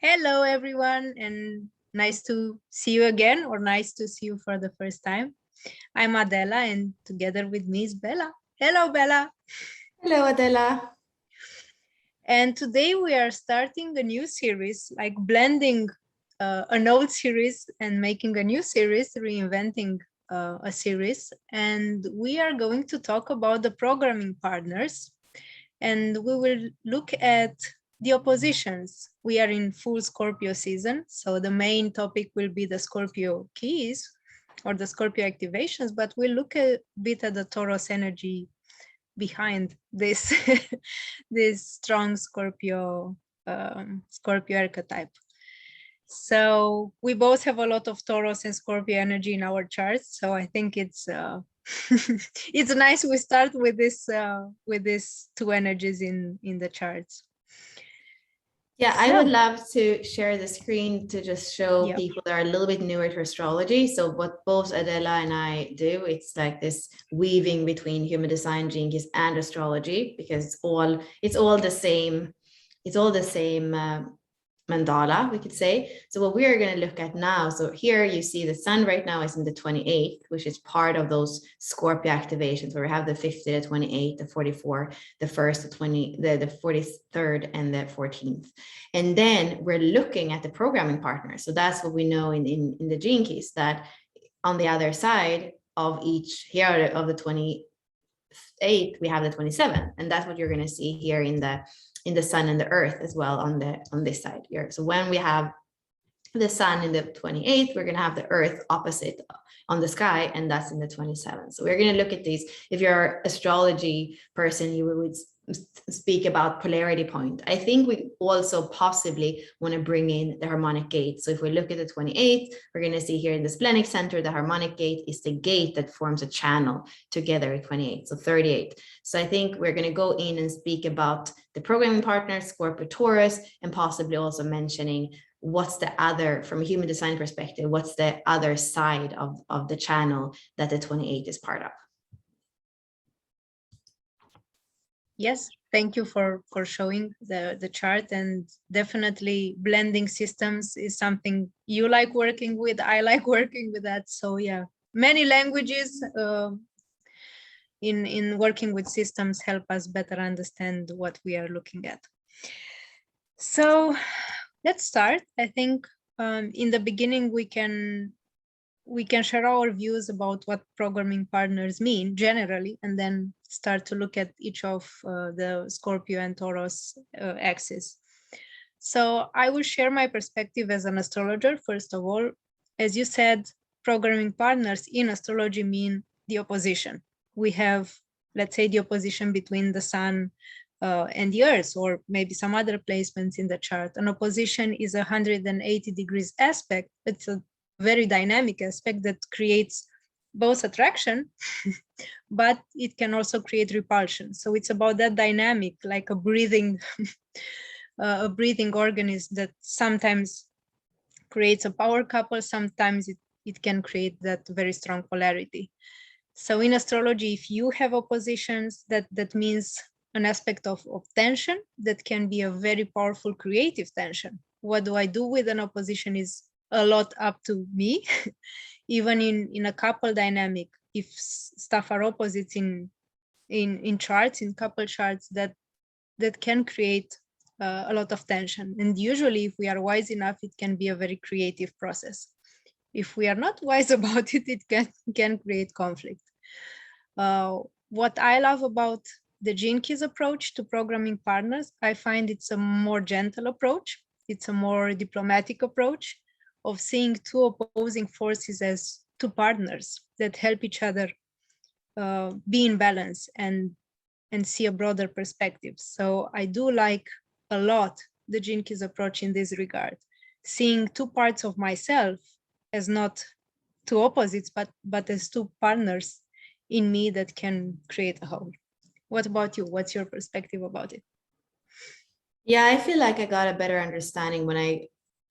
Hello, everyone, and nice to see you again, or nice to see you for the first time. I'm Adela, and together with me is Bella. Hello, Bella. Hello, Adela. And today we are starting a new series, like blending an old series and making a new series, reinventing a series. And we are going to talk about the programming partners, and we will look at the oppositions. We are in full Scorpio season, so the main topic will be the Scorpio keys or the Scorpio activations, but we'll look a bit at the Taurus energy behind this this strong Scorpio Scorpio archetype. So we both have a lot of Taurus and Scorpio energy in our charts, so I think it's it's nice we start with these two energies in the charts. Yeah, I would love to share the screen to just show people that are a little bit newer to astrology. So what both Adela and I do, it's like this weaving between human design, gene keys, and astrology, because it's all the same mandala, we could say. So what we are going to look at now, so here you see the sun right now is in the 28th, which is part of those Scorpio activations where we have the 50, the 28, the 44, the 1st, the 20, the 43rd, and the 14th. And then we're looking at the programming partner. So that's what we know in the gene keys, that on the other side of each here of the 28th, we have the 27th. And that's what you're going to see here in the sun and the earth as well on this side here. So when we have the sun in the 28th, we're going to have the earth opposite on the sky, and that's in the 27th. So we're going to look at these. If you're an astrology person, you would speak about polarity point. I think we also possibly want to bring in the harmonic gate. So if we look at the 28th, we're going to see here in the splenic center, the harmonic gate is the gate that forms a channel together at 28, so 38. So I think we're going to go in and speak about the programming partner, Scorpio Taurus, and possibly also mentioning what's the other, from a human design perspective, what's the other side of the channel that the 28 is part of. Yes, thank you for showing the chart, and definitely blending systems is something you like working with. I like working with that. So yeah, many languages in working with systems help us better understand what we are looking at. So let's start. I think in the beginning we can share our views about what programming partners mean generally, and then start to look at each of the Scorpio and Taurus axes. So I will share my perspective as an astrologer. First of all, as you said, programming partners in astrology mean the opposition. We have, let's say, the opposition between the sun and the earth, or maybe some other placements in the chart. An opposition is a 180 degrees aspect. It's a very dynamic aspect that creates both attraction, but it can also create repulsion. So it's about that dynamic, like a breathing organism that sometimes creates a power couple, sometimes it can create that very strong polarity. So in astrology, if you have oppositions, that means an aspect of tension that can be a very powerful creative tension. What do I do with an opposition is a lot up to me. Even in a couple dynamic, if stuff are opposites in charts, in couple charts, that can create a lot of tension. And usually if we are wise enough, it can be a very creative process. If we are not wise about it, it can create conflict. What I love about the Gene Keys approach to programming partners, I find it's a more gentle approach. It's a more diplomatic approach of seeing two opposing forces as two partners that help each other be in balance and see a broader perspective. So I do like a lot the Gene Keys approach in this regard, seeing two parts of myself as not two opposites, but as two partners in me that can create a whole. What about you? What's your perspective about it? Yeah, I feel like I got a better understanding when I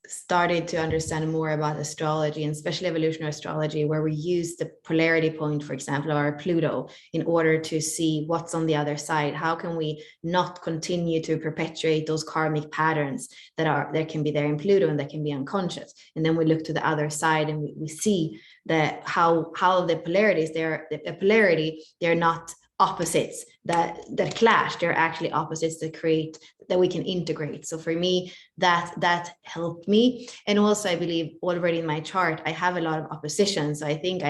started to understand more about astrology, and especially evolutionary astrology, where we use the polarity point, for example, of our Pluto, in order to see what's on the other side. How can we not continue to perpetuate those karmic patterns that can be there in Pluto and that can be unconscious? And then we look to the other side, and we see that how the polarities, they're not opposites that clash. They're actually opposites that we can integrate. So for me, that helped me. And also, I believe already in my chart, I have a lot of opposition. So I think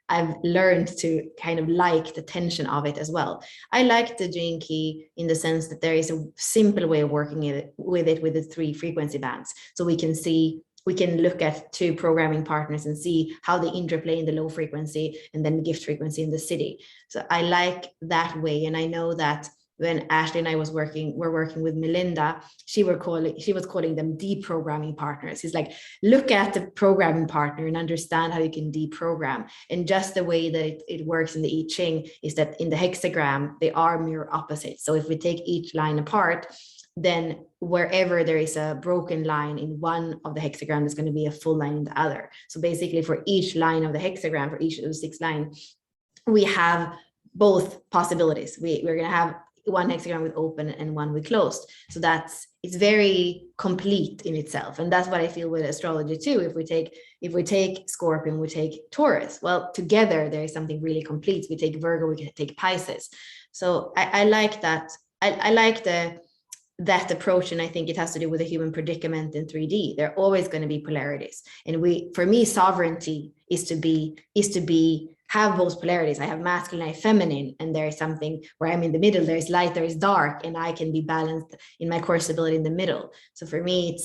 I've learned to kind of like the tension of it as well. I like the Gene Key in the sense that there is a simple way of working with the 3 frequency bands. So we can look at 2 programming partners and see how they interplay in the low frequency and then the gift frequency in the city. So I like that way. And I know that when Ashley and I were working with Melinda, she was calling them deprogramming partners. He's like, look at the programming partner and understand how you can deprogram. And just the way that it works in the I Ching is that in the hexagram, they are mirror opposites. So if we take each line apart, then wherever there is a broken line in one of the hexagram, there's going to be a full line in the other. So basically, for each line of the hexagram, for each of those 6 lines, we have both possibilities. We're going to have one hexagram with open and one with closed. So it's very complete in itself. And that's what I feel with astrology too. If we take Scorpio and we take Taurus, well, together there is something really complete. We take Virgo, we can take Pisces. So I like that. I like that approach, and I think it has to do with the human predicament in 3D. There are always going to be polarities, and for me, sovereignty is to have both polarities. I have masculine, I have feminine, and there is something where I'm in the middle. There is light, there is dark, and I can be balanced in my core stability in the middle. So for me,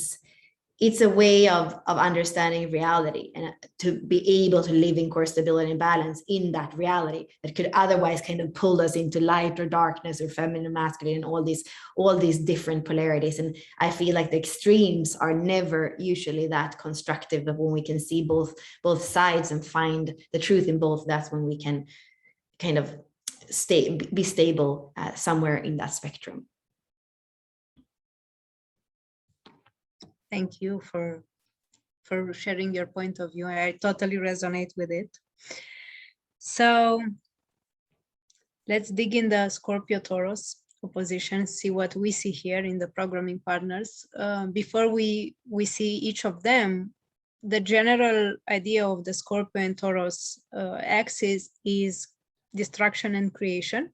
it's a way of understanding reality, and to be able to live in core stability and balance in that reality that could otherwise kind of pull us into light or darkness or feminine, masculine, and all these different polarities. And I feel like the extremes are never usually that constructive, but when we can see both sides and find the truth in both, that's when we can kind of be stable somewhere in that spectrum. Thank you for sharing your point of view. I totally resonate with it. So let's dig in the Scorpio Taurus opposition, see what we see here in the programming partners. Before we see each of them, the general idea of the Scorpio and Taurus axis is destruction and creation.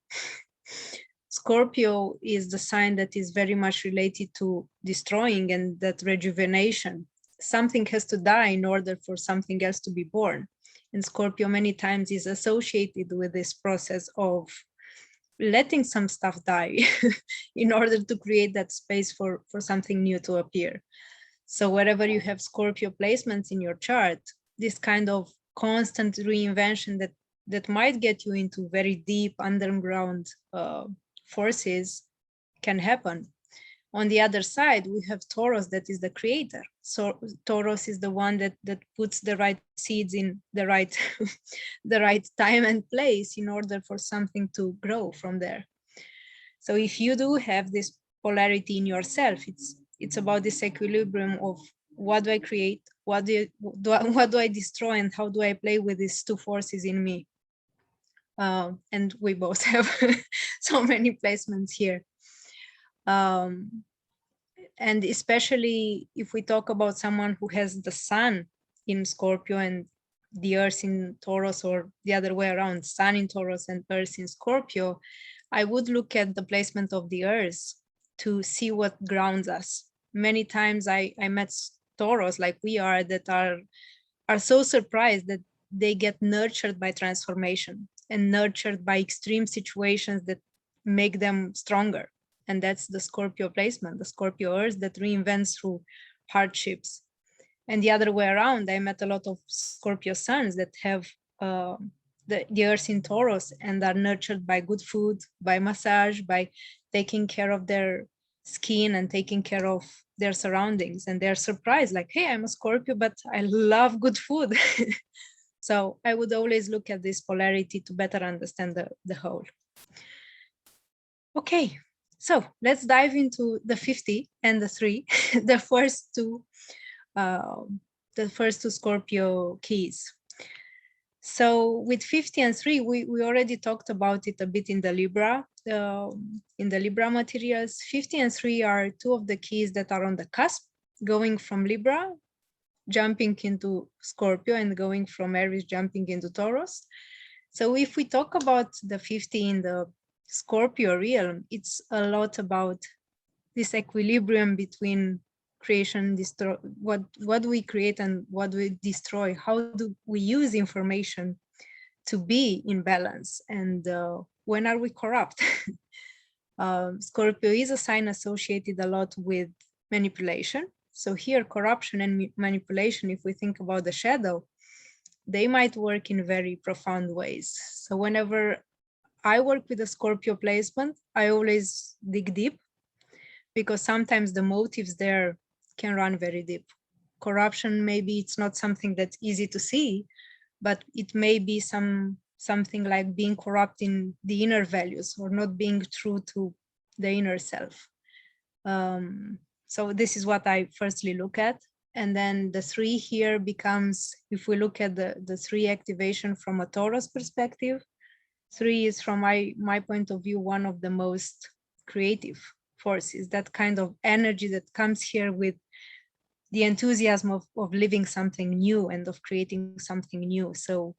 Scorpio is the sign that is very much related to destroying and that rejuvenation. Something has to die in order for something else to be born. And Scorpio many times is associated with this process of letting some stuff die in order to create that space for something new to appear. So wherever you have Scorpio placements in your chart, this kind of constant reinvention that might get you into very deep underground forces can happen. On the other side, we have Taurus, that is the creator. So Taurus is the one that puts the right seeds in the right the right time and place in order for something to grow from there. So if you do have this polarity in yourself, it's about this equilibrium of what do I create, what do I destroy, and how do I play with these 2 forces in me. And we both have so many placements here. And especially if we talk about someone who has the sun in Scorpio and the earth in Taurus, or the other way around, sun in Taurus and earth in Scorpio, I would look at the placement of the earth to see what grounds us. Many times I met Taurus like we are that are so surprised that they get nurtured by transformation and nurtured by extreme situations that make them stronger. And that's the Scorpio placement, the Scorpio earth that reinvents through hardships. And the other way around, I met a lot of Scorpio suns that have the earth in Taurus and are nurtured by good food, by massage, by taking care of their skin and taking care of their surroundings. And they're surprised, like, hey, I'm a Scorpio, but I love good food. So I would always look at this polarity to better understand the whole. Okay, so let's dive into the 50 and the 3, the first 2 the first two Scorpio keys. So with 50 and 3, we already talked about it a bit in the Libra materials. 50 and 3 are two of the keys that are on the cusp, going from Libra, jumping into Scorpio, and going from Aries, jumping into Taurus. So if we talk about the 50 in the Scorpio realm, it's a lot about this equilibrium between creation, destroy, what we create and what we destroy. How do we use information to be in balance? And when are we corrupt? Scorpio is a sign associated a lot with manipulation. So here, corruption and manipulation, if we think about the shadow, they might work in very profound ways. So whenever I work with a Scorpio placement, I always dig deep, because sometimes the motives there can run very deep. Corruption, maybe it's not something that's easy to see, but it may be something like being corrupt in the inner values or not being true to the inner self. So this is what I firstly look at. And then the 3 here becomes, if we look at the 3 activation from a Taurus perspective, 3 is, from my point of view, one of the most creative forces, that kind of energy that comes here with the enthusiasm of living something new and of creating something new. So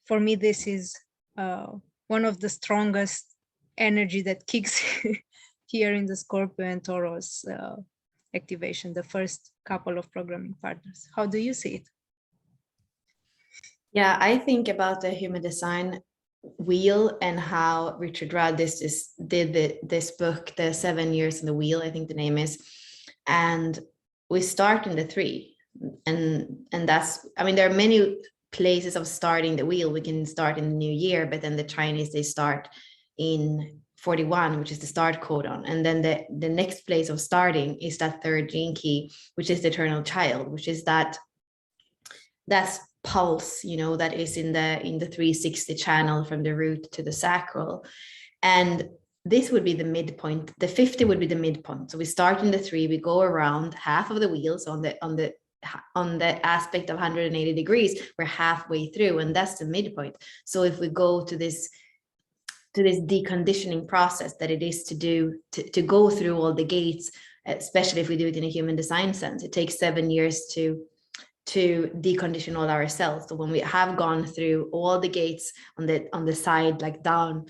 for me, this is one of the strongest energy that kicks here in the Scorpio and Taurus activation, the first couple of programming partners. How do you see it? Yeah, I think about the human design wheel and how Richard Rudd did this book, The 7 Years in the Wheel, I think the name is. And we start in the 3. And that's, I mean, there are many places of starting the wheel. We can start in the new year, but then the Chinese, they start in 41, which is the start codon. And then the next place of starting is that 3rd gene key, which is the eternal child, which is that's pulse, you know, that is in the 360 channel from the root to the sacral. And this would be the midpoint. The 50 would be the midpoint. So we start in the 3, we go around half of the wheels on the aspect of 180 degrees, we're halfway through, and that's the midpoint. So if we go to this deconditioning process that it is to go through all the gates, especially if we do it in a human design sense, it takes 7 years to decondition all ourselves. So when we have gone through all the gates on the side, like down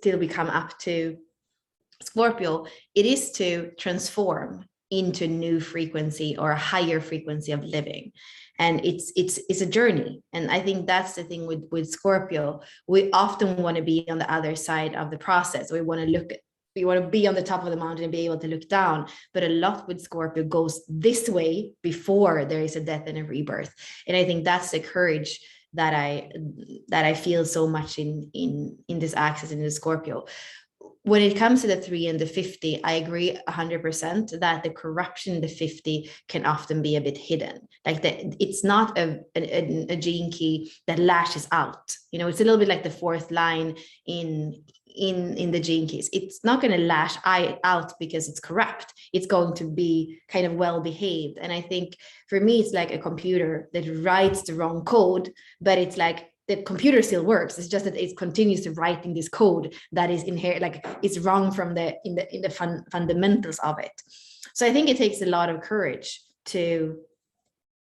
till we come up to Scorpio, it is to transform into a new frequency or a higher frequency of living. And it's a journey. And I think that's the thing with Scorpio. We often want to be on the other side of the process. We want to be on the top of the mountain and be able to look down. But a lot with Scorpio goes this way before there is a death and a rebirth. And I think that's the courage that I feel so much in this axis, in the Scorpio. When it comes to the 3 and the 50, I agree 100% that the corruption in the 50 can often be a bit hidden. Like it's not a gene key that lashes out. You know, it's a little bit like the 4th line in the gene keys. It's not going to lash out because it's corrupt. It's going to be kind of well behaved. And I think for me, it's like a computer that writes the wrong code, but it's like the computer still works. It's just that it continues to writing this code that is inherent, like it's wrong from in the fundamentals of it. So I think it takes a lot of courage to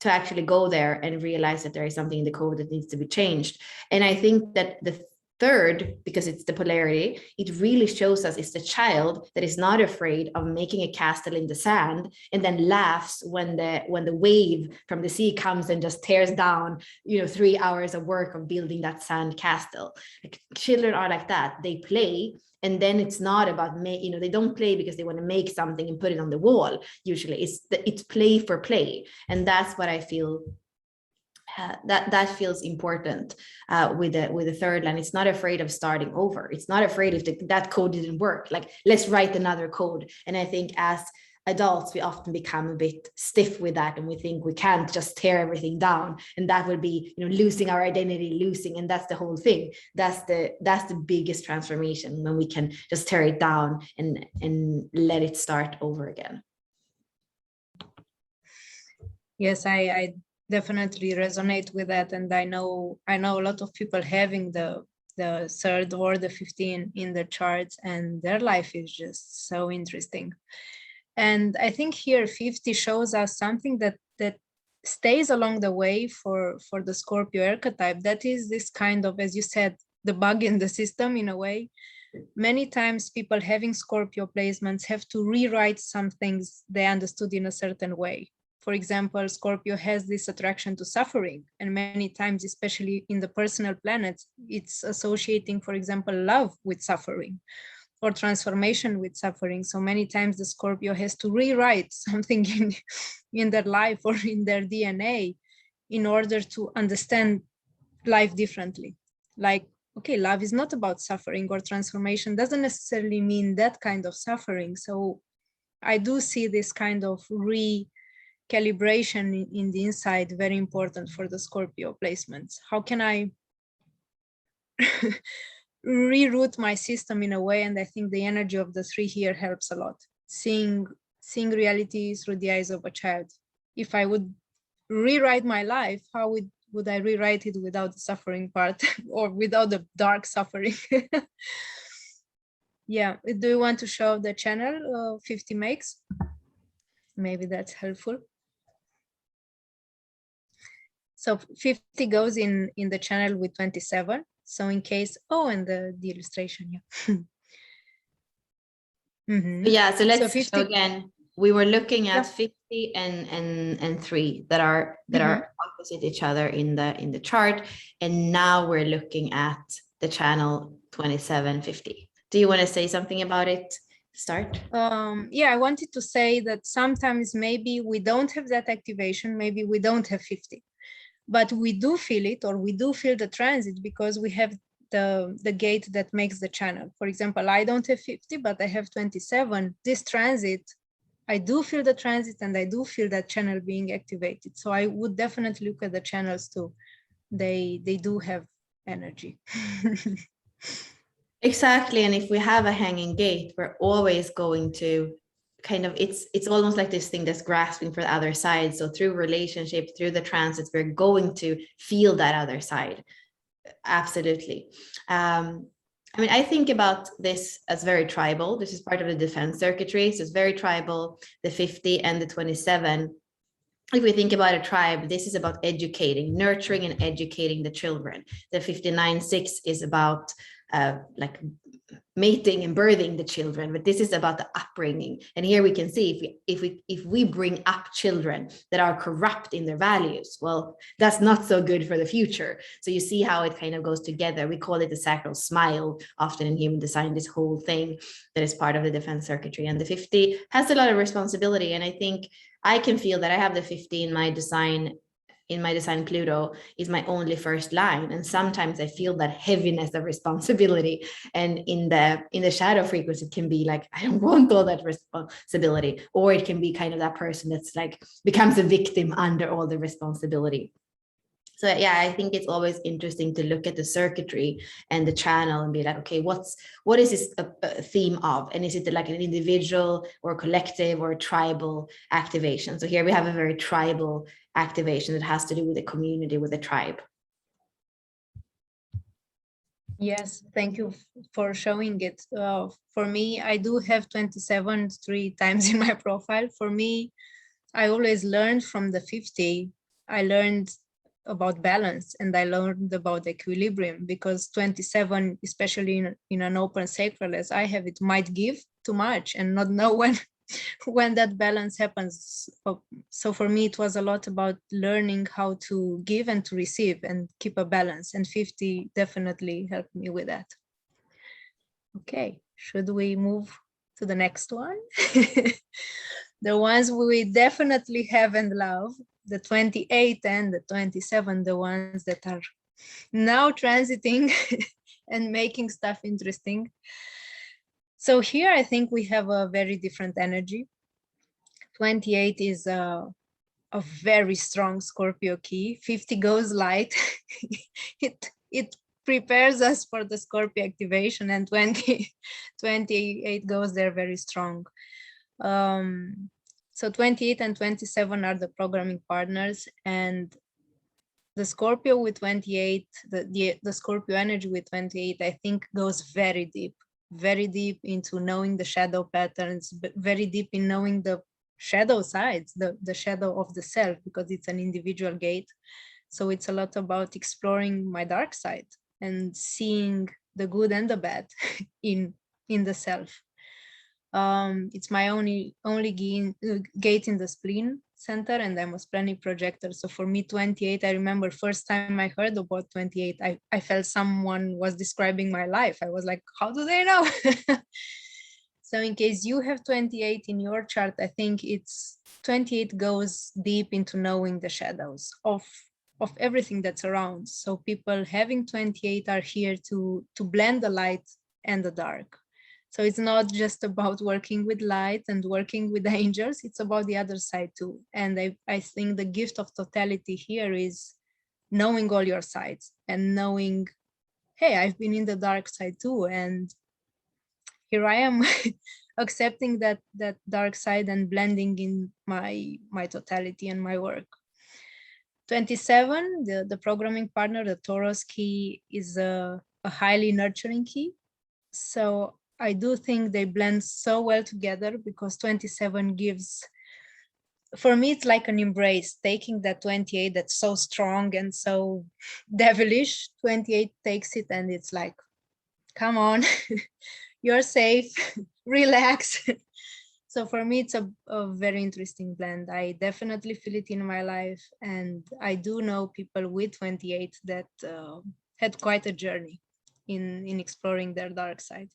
actually go there and realize that there is something in the code that needs to be changed. And I think that the 3rd, because it's the polarity, it really shows us it's the child that is not afraid of making a castle in the sand and then laughs when the wave from the sea comes and just tears down, 3 hours of work of building that sand castle. Like, children are like that. They play, and then it's not about they don't play because they want to make something and put it on the wall. Usually it's play for play. And that's what I feel that feels important with the 3rd line. It's not afraid of starting over. It's not afraid if that code didn't work. Like, let's write another code. And I think as adults, we often become a bit stiff with that, and we think we can't just tear everything down, and that would be losing our identity, and that's the whole thing. That's the biggest transformation, when we can just tear it down and let it start over again. Yes, I definitely resonate with that, and I know a lot of people having the third or the 15 in the charts, and their life is just so interesting. And I think here 50 shows us something that stays along the way for the Scorpio archetype. That is this kind of, as you said, the bug in the system in a way. Many times people having Scorpio placements have to rewrite some things they understood in a certain way. For example, Scorpio has this attraction to suffering, and many times, especially in the personal planets, it's associating, for example, love with suffering or transformation with suffering. So many times the Scorpio has to rewrite something in their life or in their DNA in order to understand life differently. Like, okay, love is not about suffering, or transformation doesn't necessarily mean that kind of suffering. So I do see this kind of recalibration in the inside very important for the Scorpio placements. How can I reroute my system in a way? And I think the energy of the 3 here helps a lot. Seeing reality through the eyes of a child. If I would rewrite my life, how would I rewrite it without the suffering part or without the dark suffering? Yeah, do you want to show the channel 50 makes? Maybe that's helpful. So 50 goes in the channel with 27. So in case, oh, and the illustration, yeah. Yeah, so let's 50, show again. We were looking at yeah. 50 and 3 that are opposite each other in the chart, and now we're looking at the channel 2750. Do you want to say something about it? Start. Yeah, I wanted to say that sometimes maybe we don't have that activation, maybe we don't have 50, but we do feel it, or we do feel the transit because we have the gate that makes the channel. For example, I don't have 50, but I have 27. This transit, I do feel the transit, and I do feel that channel being activated. So I would definitely look at the channels too. They do have energy. Exactly. And if we have a hanging gate, we're always going to kind of, it's almost like this thing that's grasping for the other side. So through relationship, through the transits, we're going to feel that other side. Absolutely. I mean, I think about this as very tribal. This is part of the defense circuitry. So it's very tribal, the 50 and the 27. If we think about a tribe, this is about educating, nurturing and educating the children. The 59-6 is about like mating and birthing the children, but this is about the upbringing. And here we can see if we bring up children that are corrupt in their values, well, that's not so good for the future. So you see how it kind of goes together. We call it the sacral smile often in human design, this whole thing that is part of the defense circuitry. And the 50 has a lot of responsibility. And I think I can feel that I have the 50 in my design. In my design, Pluto is my only first line, and sometimes I feel that heaviness of responsibility. And in the shadow frequency, it can be like, I don't want all that responsibility, or it can be kind of that person that's like becomes a victim under all the responsibility. So yeah, I think it's always interesting to look at the circuitry and the channel and be like, okay, what is this a theme of? And is it like an individual or collective or tribal activation? So here we have a very tribal activation that has to do with the community, with the tribe. Yes, thank you for showing it. For me, I do have 27 3 times in my profile. For me, I always learned from the 50. I learned about balance, and I learned about equilibrium, because 27, especially in an open sacral as I have it, might give too much and not know when that balance happens. So for me, it was a lot about learning how to give and to receive and keep a balance, and 50 definitely helped me with that. Okay, should we move to the next one? The ones we definitely have and love, the 28 and the 27, the ones that are now transiting and making stuff interesting. So here I think we have a very different energy. 28 is a very strong Scorpio key. 50 goes light. it prepares us for the Scorpio activation, and 28 goes there very strong. So 28 and 27 are the programming partners, and the Scorpio with 28, the Scorpio energy with 28, I think goes very deep into knowing the shadow patterns, but very deep in knowing the shadow sides, the shadow of the self, because it's an individual gate. So it's a lot about exploring my dark side and seeing the good and the bad in the self. It's my only gate in the spleen center, and I'm a splenic projector. So for me, 28, I remember first time I heard about 28, I felt someone was describing my life. I was like, how do they know? So in case you have 28 in your chart, I think it's 28 goes deep into knowing the shadows of everything that's around. So people having 28 are here to blend the light and the dark. So it's not just about working with light and working with angels, it's about the other side too. And I think the gift of totality here is knowing all your sides and knowing, hey, I've been in the dark side too. And here I am accepting that dark side and blending in my totality and my work. 27, the programming partner, the Taurus key, is a highly nurturing key. So I do think they blend so well together, because 27 gives, for me, it's like an embrace, taking that 28 that's so strong and so devilish. 28 takes it and it's like, come on, you're safe, relax. So for me, it's a very interesting blend. I definitely feel it in my life. And I do know people with 28 that had quite a journey in exploring their dark side.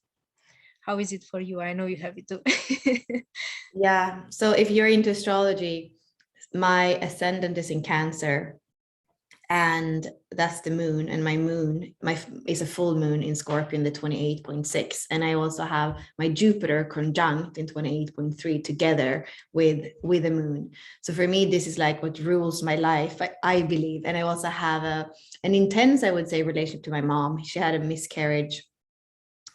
How is it for you? I know you have it too. Yeah. So if you're into astrology, my ascendant is in Cancer, and that's the moon, and my moon is a full moon in Scorpio in the 28.6, and I also have my Jupiter conjunct in 28.3 together with the moon. So for me, this is like what rules my life, I believe. And I also have an intense, I would say, relationship to my mom. She had a miscarriage,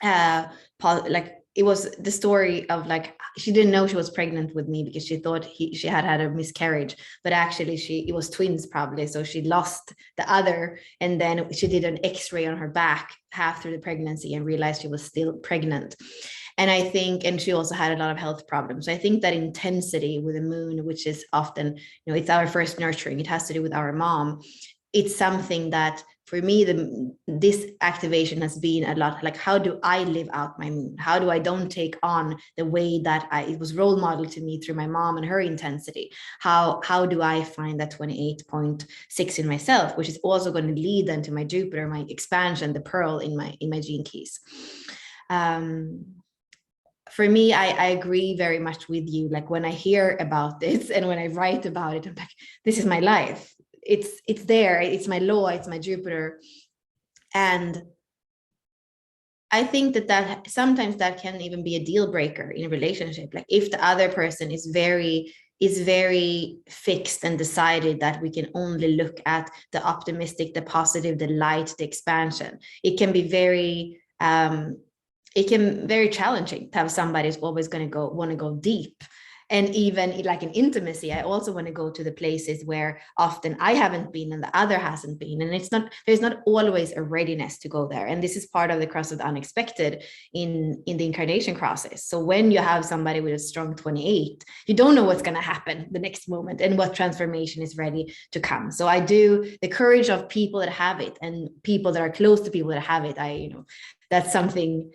like it was the story of like, she didn't know she was pregnant with me because she thought she had a miscarriage, but actually it was twins probably. So she lost the other, and then she did an x-ray on her back half through the pregnancy and realized she was still pregnant. And I think, and she also had a lot of health problems. So I think that intensity with the moon, which is often, it's our first nurturing, it has to do with our mom. It's something that for me, this activation has been a lot like, how do I live out my moon? How do I don't take on the way that it was role model to me through my mom and her intensity? How do I find that 28.6 in myself, which is also going to lead then to my Jupiter, my expansion, the pearl in my gene keys. For me, I agree very much with you. Like when I hear about this and when I write about it, I'm like, this is my life. It's there. It's my law. It's my Jupiter. And I think that sometimes that can even be a deal breaker in a relationship. Like if the other person is very fixed and decided that we can only look at the optimistic, the positive, the light, the expansion, it can be very challenging to have somebody who's always going to want to go deep. And even like in intimacy, I also want to go to the places where often I haven't been and the other hasn't been. And there's not always a readiness to go there. And this is part of the cross of the unexpected in the incarnation process. So when you have somebody with a strong 28, you don't know what's going to happen the next moment and what transformation is ready to come. So the courage of people that have it and people that are close to people that have it, that's something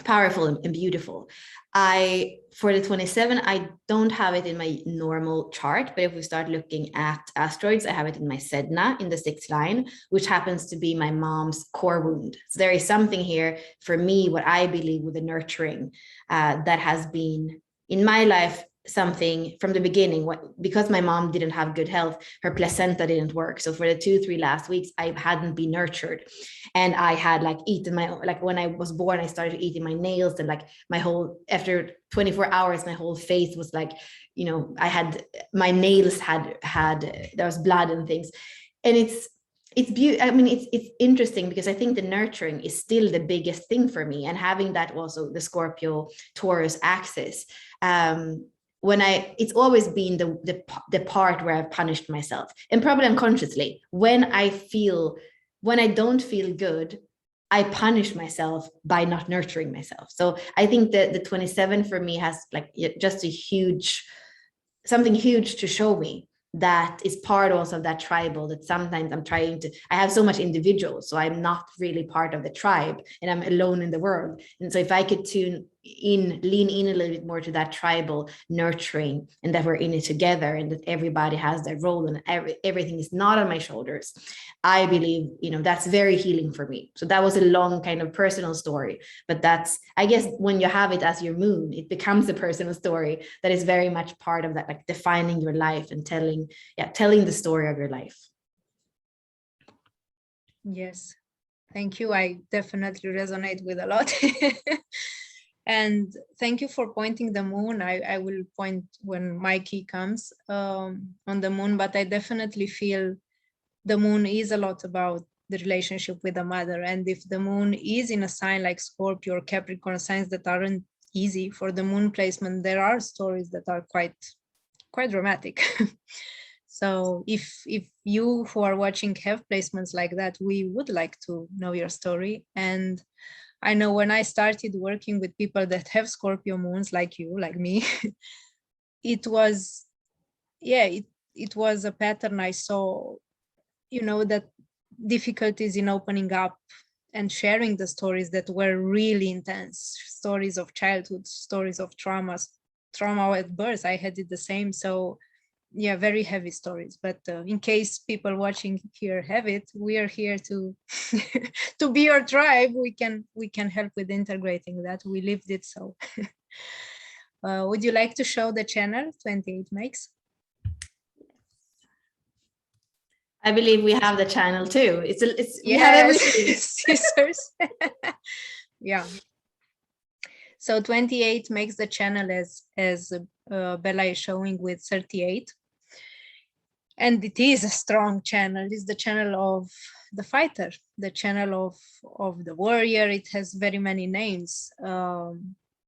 powerful and beautiful. For the 27, I don't have it in my normal chart, but if we start looking at asteroids, I have it in my Sedna in the 6th line, which happens to be my mom's core wound. So there is something here for me, what I believe with the nurturing that has been in my life, something from the beginning, because my mom didn't have good health, her placenta didn't work. So for the 2-3 last weeks, I hadn't been nurtured. And I had eaten when I was born, I started eating my nails, and after 24 hours, my whole face was my nails there was blood and things. And I mean, it's interesting because I think the nurturing is still the biggest thing for me, and having that also the Scorpio Taurus axis. It's always been the part where I've punished myself, and probably unconsciously. When I don't feel good, I punish myself by not nurturing myself. So I think that the 27 for me has like just something huge to show me, that is part also of that tribal, that sometimes I have so much individual, so I'm not really part of the tribe and I'm alone in the world. And so if I could lean in a little bit more to that tribal nurturing, and that we're in it together, and that everybody has their role, and everything is not on my shoulders, I believe, that's very healing for me. So that was a long kind of personal story, but that's, I guess, when you have it as your moon, it becomes a personal story that is very much part of that, like defining your life and telling the story of your life. Yes, thank you. I definitely resonate with a lot. And thank you for pointing the moon. I will point when Mikey comes on the moon, but I definitely feel the moon is a lot about the relationship with the mother. And if the moon is in a sign like Scorpio or Capricorn, signs that aren't easy for the moon placement, there are stories that are quite dramatic. So if you who are watching have placements like that, we would like to know your story. And I know when I started working with people that have Scorpio moons, like you, like me, it was a pattern I saw, that difficulties in opening up and sharing the stories that were really intense, stories of childhood, stories of trauma at birth. I had it the same. So yeah, very heavy stories. But in case people watching here have it, we are here to to be your tribe. We can help with integrating that. We lived it. So would you like to show the channel 28 makes? I believe we have the channel too. We have everything. Scissors. Yeah. So 28 makes the channel as Bella is showing with 38. And it is a strong channel. It's the channel of the fighter, the channel of the warrior. It has very many names.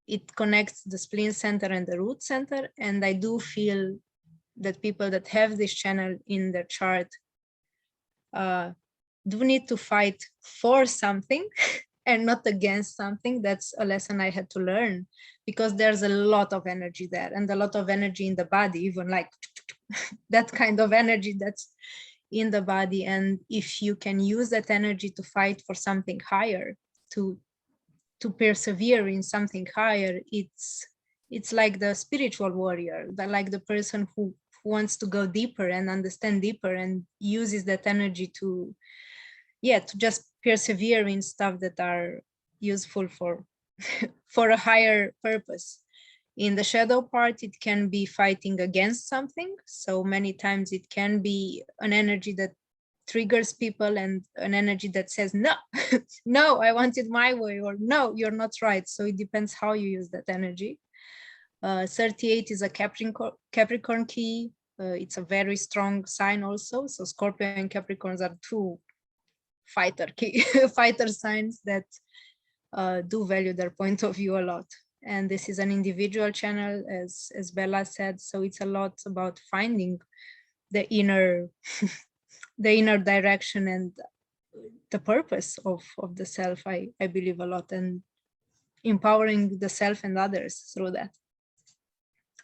It connects the spleen center and the root center. And I do feel that people that have this channel in their chart do need to fight for something and not against something. That's a lesson I had to learn, because there's a lot of energy there, and a lot of energy in the body, even like that kind of energy that's in the body. And if you can use that energy to fight for something higher, to persevere in something higher, it's like the spiritual warrior, like the person who wants to go deeper and understand deeper, and uses that energy to just persevere in stuff that are useful for for a higher purpose. In the shadow part, it can be fighting against something. So many times it can be an energy that triggers people, and an energy that says, no, no, I want it my way, or no, you're not right. So it depends how you use that energy. 38 is a Capricorn key. It's a very strong sign also. So Scorpio and Capricorns are two fighter signs that do value their point of view a lot. And this is an individual channel, as Bella said. So it's a lot about finding the inner the inner direction and the purpose of the self. I believe a lot, and empowering the self and others through that.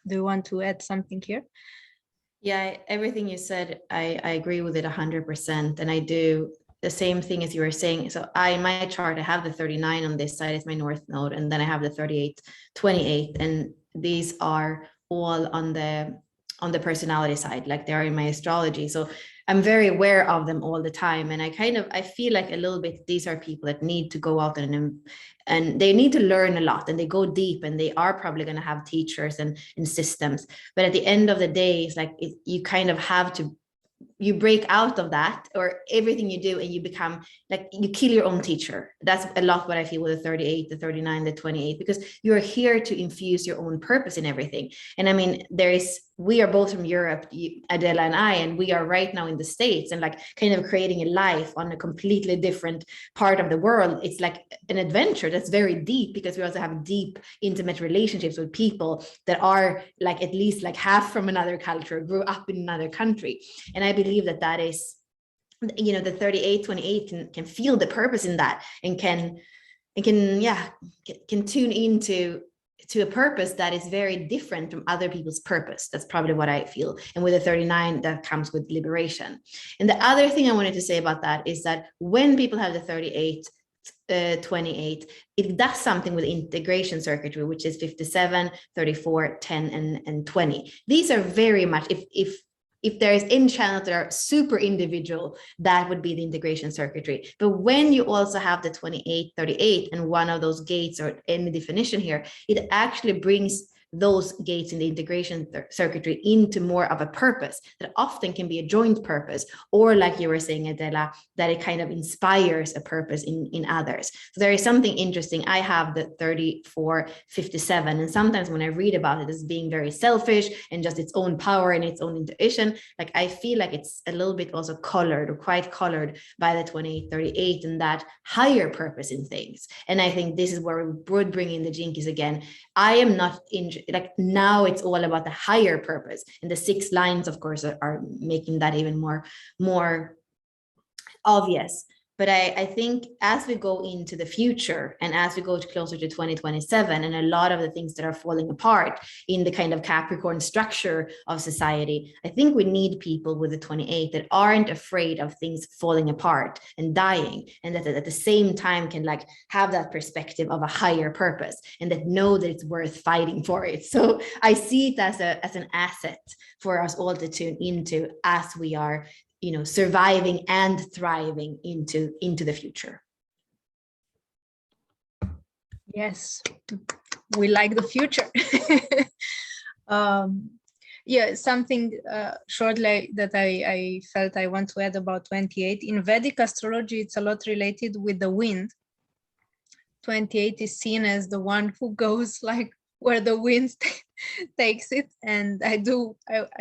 Do you want to add something here? Yeah, everything you said, I agree with it 100%. And I do the same thing as you were saying. So in my chart, I have the 39 on this side, it's my north node, and then I have the 38, 28, and these are all on the personality side, like they are in my astrology. So I'm very aware of them all the time. And I feel like a little bit, these are people that need to go out and they need to learn a lot, and they go deep, and they are probably going to have teachers and systems. But at the end of the day, it's like you kind of have to, you break out of that, or everything you do, and you become like, you kill your own teacher. That's a lot what I feel with the 38, the 39, the 28, because you're here to infuse your own purpose in everything. And I mean, there is we are both from Europe, Adela and I, and we are right now in the States and like kind of creating a life on a completely different part of the world. It's like an adventure that's very deep, because we also have deep, intimate relationships with people that are like at least like half from another culture, grew up in another country. And I believe that that is, you know, the 3828 can feel the purpose in that, and can tune into a purpose that is very different from other people's purpose. That's probably what I feel. And with the 39, that comes with liberation. And the other thing I wanted to say about that is that when people have the 28, it does something with integration circuitry, which is 57, 34, 10, and 20. These are very much, if there is in channels that are super individual, that would be the integration circuitry. But when you also have the 28, 38, and one of those gates or any definition here, it actually brings those gates in the integration circuitry into more of a purpose that often can be a joint purpose, or like you were saying, Adela, that it kind of inspires a purpose in others. So there is something interesting. I have the 3457, and sometimes when I read about it as being very selfish and just its own power and its own intuition, like I feel like it's a little bit also colored, or quite colored, by the 2838 and that higher purpose in things. And I think this is where we would bring in the Jinkies again. I am not in, like, now it's all about the higher purpose, and the 6 lines, of course, are making that even more obvious. But I think as we go into the future, and as we go closer to 2027, and a lot of the things that are falling apart in the kind of Capricorn structure of society, I think we need people with the 28 that aren't afraid of things falling apart and dying, and that at the same time can like have that perspective of a higher purpose, and that know that it's worth fighting for it. So I see it as an asset for us all to tune into as we are, you know, surviving and thriving into the future. Yes, we like the future. Yeah, something shortly that I felt I want to add about 28. In Vedic astrology, it's a lot related with the wind. 28 is seen as the one who goes like where the wind takes it. And I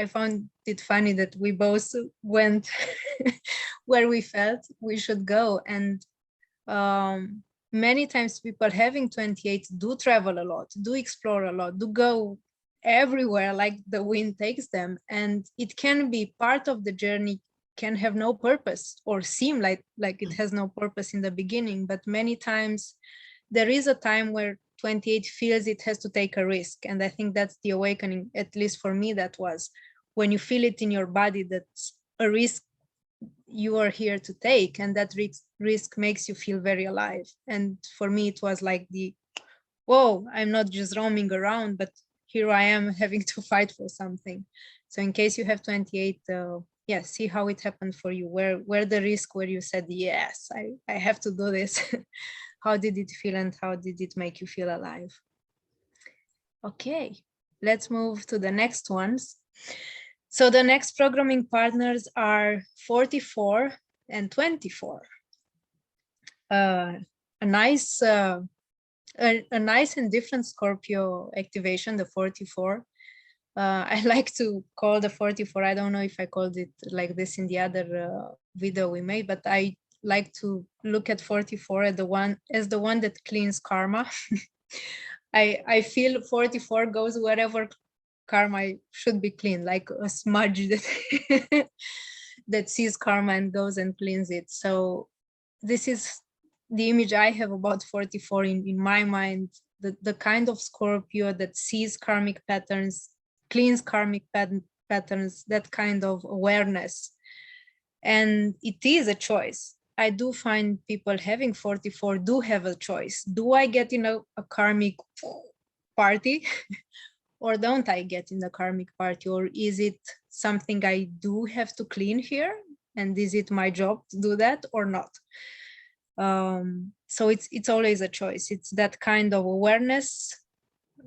found it funny that we both went where we felt we should go. And many times people having 28 do travel a lot, do explore a lot, do go everywhere like the wind takes them. And it can be part of the journey, can have no purpose or seem like it has no purpose in the beginning. But many times there is a time where 28 feels it has to take a risk. And I think that's the awakening, at least for me, that was when you feel it in your body, that's a risk you are here to take. And that risk makes you feel very alive. And for me, it was like whoa, I'm not just roaming around, but here I am having to fight for something. So in case you have 28, yeah, see how it happened for you, where the risk, where you said, yes, I have to do this. How did it feel, and how did it make you feel alive? Okay, let's move to the next ones. So the next programming partners are 44 and 24. A nice and different Scorpio activation, the 44. I like to call the 44, I don't know if I called it like this in the other video we made, but I like to look at 44 as the one that cleans karma. I feel 44 goes wherever karma should be cleaned, like a smudge that that sees karma and goes and cleans it. So this is the image I have about 44 in my mind, the kind of Scorpio that sees karmic patterns, cleans karmic patterns, that kind of awareness. And it is a choice. I do find people having 44 do have a choice. Do I get in a karmic party or don't I get in the karmic party? Or is it something I do have to clean here? And is it my job to do that or not? So it's always a choice. It's that kind of awareness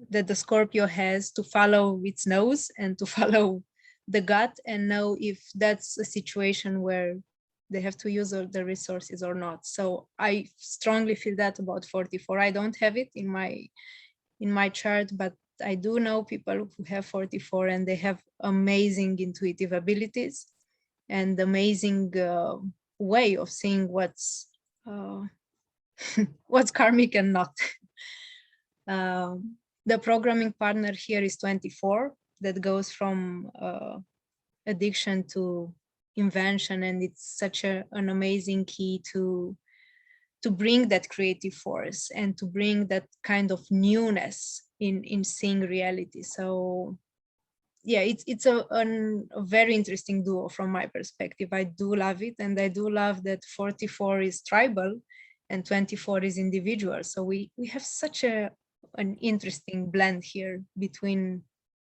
that the Scorpio has to follow its nose and to follow the gut and know if that's a situation where they have to use the resources or not. So I strongly feel that about 44. I don't have it in my chart, but I do know people who have 44 and they have amazing intuitive abilities and amazing way of seeing what's what's karmic and not. The programming partner here is 24, that goes from addiction to invention, and it's such an amazing key to bring that creative force and to bring that kind of newness in seeing reality. So yeah, it's a very interesting duo from my perspective. I do love it, and I do love that 44 is tribal and 24 is individual. So we have such an interesting blend here between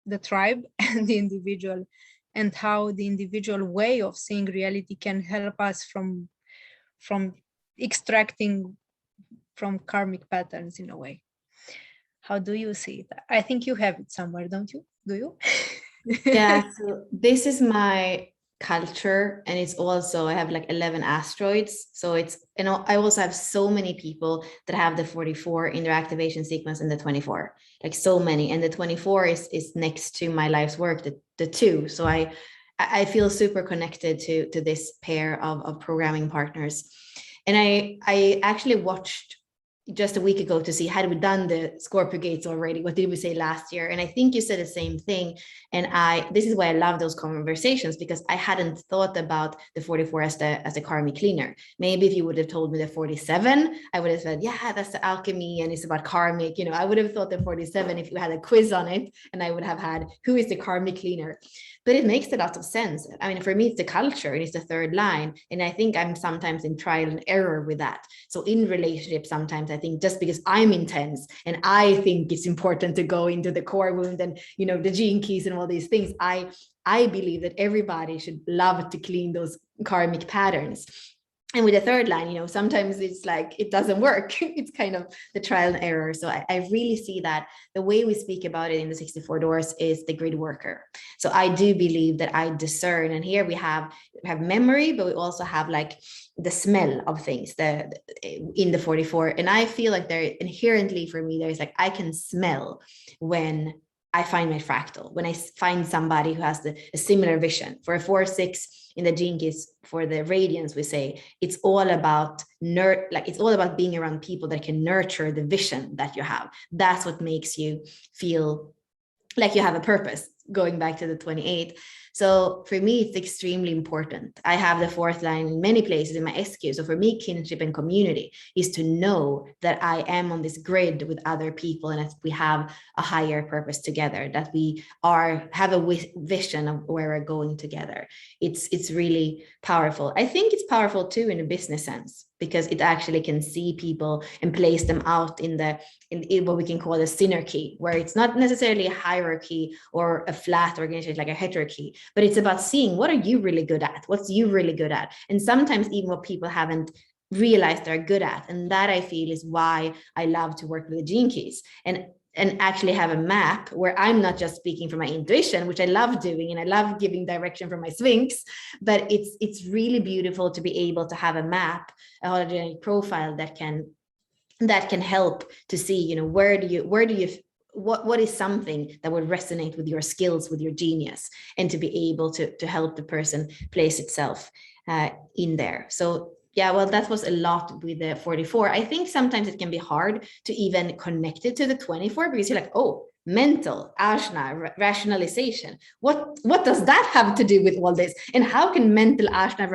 the tribe and the individual, and how the individual way of seeing reality can help us from extracting from karmic patterns in a way. How do you see it? I think you have it somewhere, don't you? Do you? Yeah, so this is my culture, and it's also, I have like 11 asteroids. So it's, you know, I also have so many people that have the 44 in their activation sequence and the 24, like so many. And the 24 is next to my life's work, the 2. So I feel super connected to this pair of programming partners. And I actually watched just a week ago to see, had we done the Scorpio Gates already? What did we say last year? And I think you said the same thing. And this is why I love those conversations, because I hadn't thought about the 44 as the karmic cleaner. Maybe if you would have told me the 47, I would have said, yeah, that's the alchemy and it's about karmic. You know, I would have thought the 47 if you had a quiz on it, and I would have had, who is the karmic cleaner? But it makes a lot of sense. I mean, for me, it's the culture, it's the third line. And I think I'm sometimes in trial and error with that. So in relationships, sometimes I think just because I'm intense and I think it's important to go into the core wound and, you know, the gene keys and all these things, I believe that everybody should love to clean those karmic patterns. And with the third line, you know, sometimes it's like, it doesn't work. It's kind of the trial and error. So I really see that the way we speak about it in the 64 doors is the grid worker. So I do believe that I discern, and here we have memory, but we also have like the smell of things in the 44. And I feel like there inherently for me, there's like, I can smell when I find my fractal, when I find somebody who has a similar vision. For a 4-6 in the gene keys, for the radiance, we say it's all about it's all about being around people that can nurture the vision that you have. That's what makes you feel like you have a purpose, going back to the 28. So for me, it's extremely important. I have the 4th line in many places in my SQ. So for me, kinship and community is to know that I am on this grid with other people, and that we have a higher purpose together, that we have a vision of where we're going together. It's really powerful. I think it's powerful too in a business sense, because it actually can see people and place them out in what we can call a synarchy, where it's not necessarily a hierarchy or a flat organization like a heterarchy, but it's about seeing, what are you really good at? What's you really good at? And sometimes even what people haven't realized they're good at. And that, I feel, is why I love to work with the gene keys and actually have a map where I'm not just speaking from my intuition, which I love doing, and I love giving direction from my Sphinx, but it's really beautiful to be able to have a map, a hologenic profile that can help to see, you know, what is something that would resonate with your skills, with your genius, and to be able to help the person place itself in there. So yeah, well, that was a lot with the 44. I think sometimes it can be hard to even connect it to the 24, because you're like, oh, mental, ashna, rationalization. What does that have to do with all this? And how can mental ashna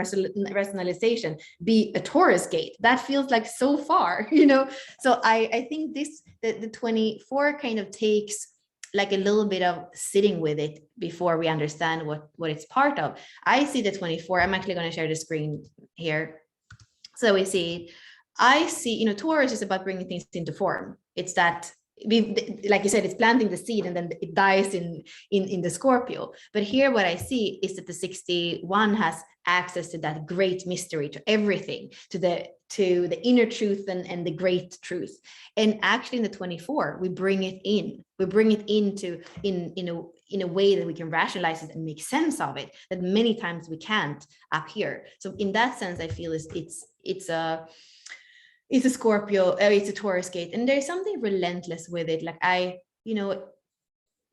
rationalization be a Taurus gate? That feels like so far, you know? So I think the 24 kind of takes like a little bit of sitting with it before we understand what it's part of. I see the 24. I'm actually going to share the screen here. So we see, I see, you know, Taurus is about bringing things into form. It's that, like you said, it's planting the seed and then it dies in the Scorpio. But here what I see is that the 61 has access to that great mystery, to everything, to the inner truth and the great truth. And actually in the 24, we bring it in. We bring it into in a way that we can rationalize it and make sense of it, that many times we can't up here. So in that sense, I feel it's a Scorpio, it's a Taurus gate, and there's something relentless with it. Like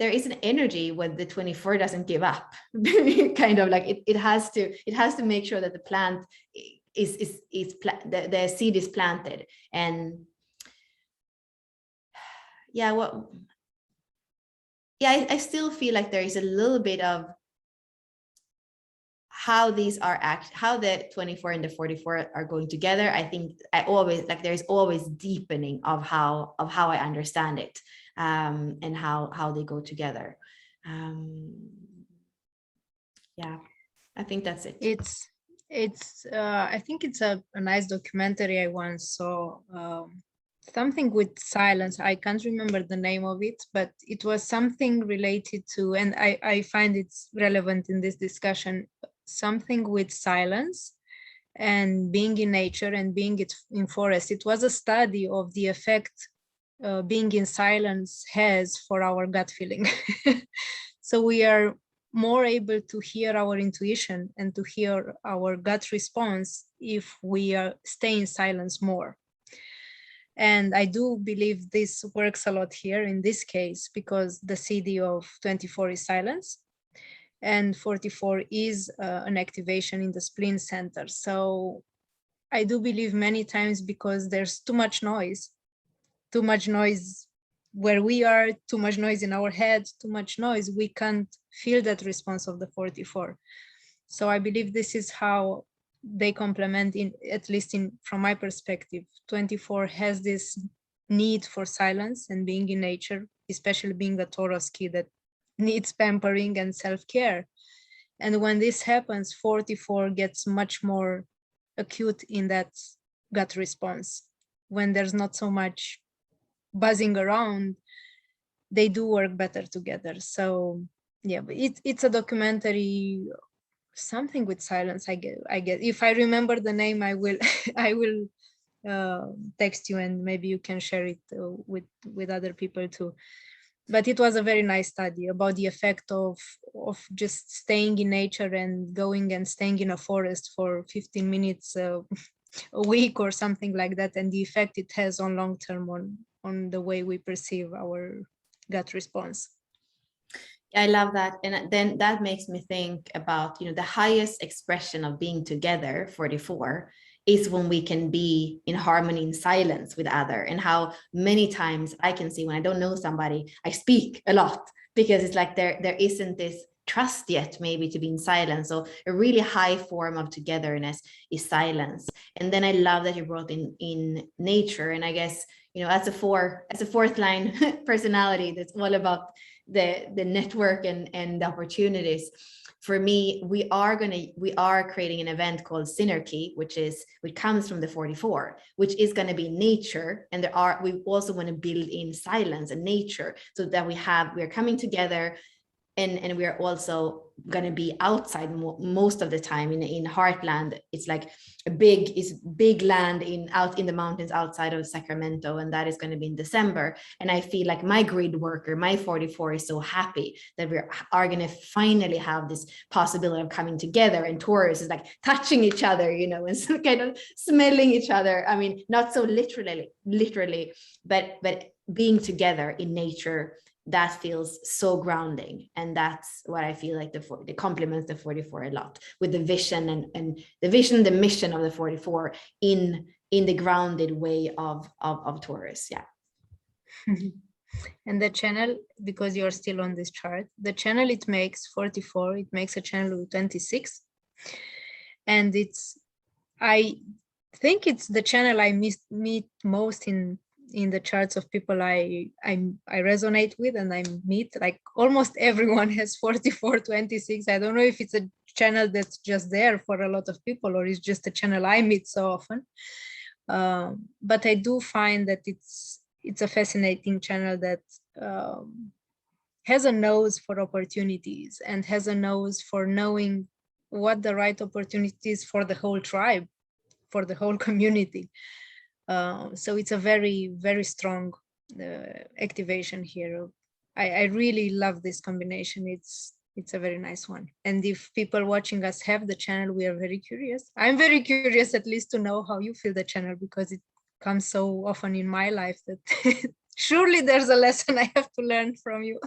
there is an energy when the 24 doesn't give up. Kind of like it has to make sure that the plant the seed is planted. And yeah, I still feel like there is a little bit of how these are how the 24 and the 44 are going together. I think there's always deepening of how I understand it, and how they go together. Yeah, I think that's it. It's I think it's a nice documentary I once saw, something with silence. I can't remember the name of it, but it was something related to, and I find it's relevant in this discussion, something with silence and being in nature and being in forest. It was a study of the effect being in silence has for our gut feeling. So we are more able to hear our intuition and to hear our gut response if we stay in silence more. And I do believe this works a lot here in this case, because the CD of 24 is silence and 44 is an activation in the spleen center. So I do believe many times, because there's too much noise where we are, too much noise in our head, too much noise, we can't feel that response of the 44. So I believe this is how they complement, at least from my perspective. 24 has this need for silence and being in nature, especially being a Taurus key that needs pampering and self-care. And when this happens, 44 gets much more acute in that gut response. When there's not so much buzzing around, they do work better together. So yeah, but it's a documentary, something with silence. I get if I remember the name, I will I will text you, and maybe you can share it with other people too. But it was a very nice study about the effect of just staying in nature and going and staying in a forest for 15 minutes a week or something like that, and the effect it has on long term on the way we perceive our gut response. I love that. And then that makes me think about, the highest expression of being together, 44, is when we can be in harmony, in silence with other. And how many times I can see when I don't know somebody, I speak a lot, because it's like there isn't this trust yet, maybe, to be in silence. So a really high form of togetherness is silence. And then I love that you brought in nature. And I guess, as a fourth line personality, that's all about the network and the opportunities. For me, we are creating an event called Synergy, which comes from the 44, which is going to be nature. And we also want to build in silence and nature, so that we are coming together. And we are also going to be outside most of the time in Heartland. It's like big land out in the mountains outside of Sacramento, and that is going to be in December. And I feel like my grid worker, my 44, is so happy that we are going to finally have this possibility of coming together. And Taurus is like touching each other, and so kind of smelling each other. I mean, not so literally, but being together in nature, that feels so grounding. And that's what I feel like the complements the 44 a lot, with the vision and the mission of the 44 in the grounded way of Taurus. Yeah. And the channel, because you're still on this chart, the channel it makes 44, it makes a channel with 26. And I think it's the channel I meet most in the charts of people I resonate with and I meet. Like almost everyone has 44, 26. I don't know if it's a channel that's just there for a lot of people, or it's just a channel I meet so often. But I do find that it's a fascinating channel that has a nose for opportunities and has a nose for knowing what the right opportunities for the whole tribe, for the whole community. So it's a very, very strong activation here. I really love this combination. It's a very nice one. And if people watching us have the channel, we are very curious. I'm very curious, at least, to know how you feel the channel, because it comes so often in my life that surely there's a lesson I have to learn from you.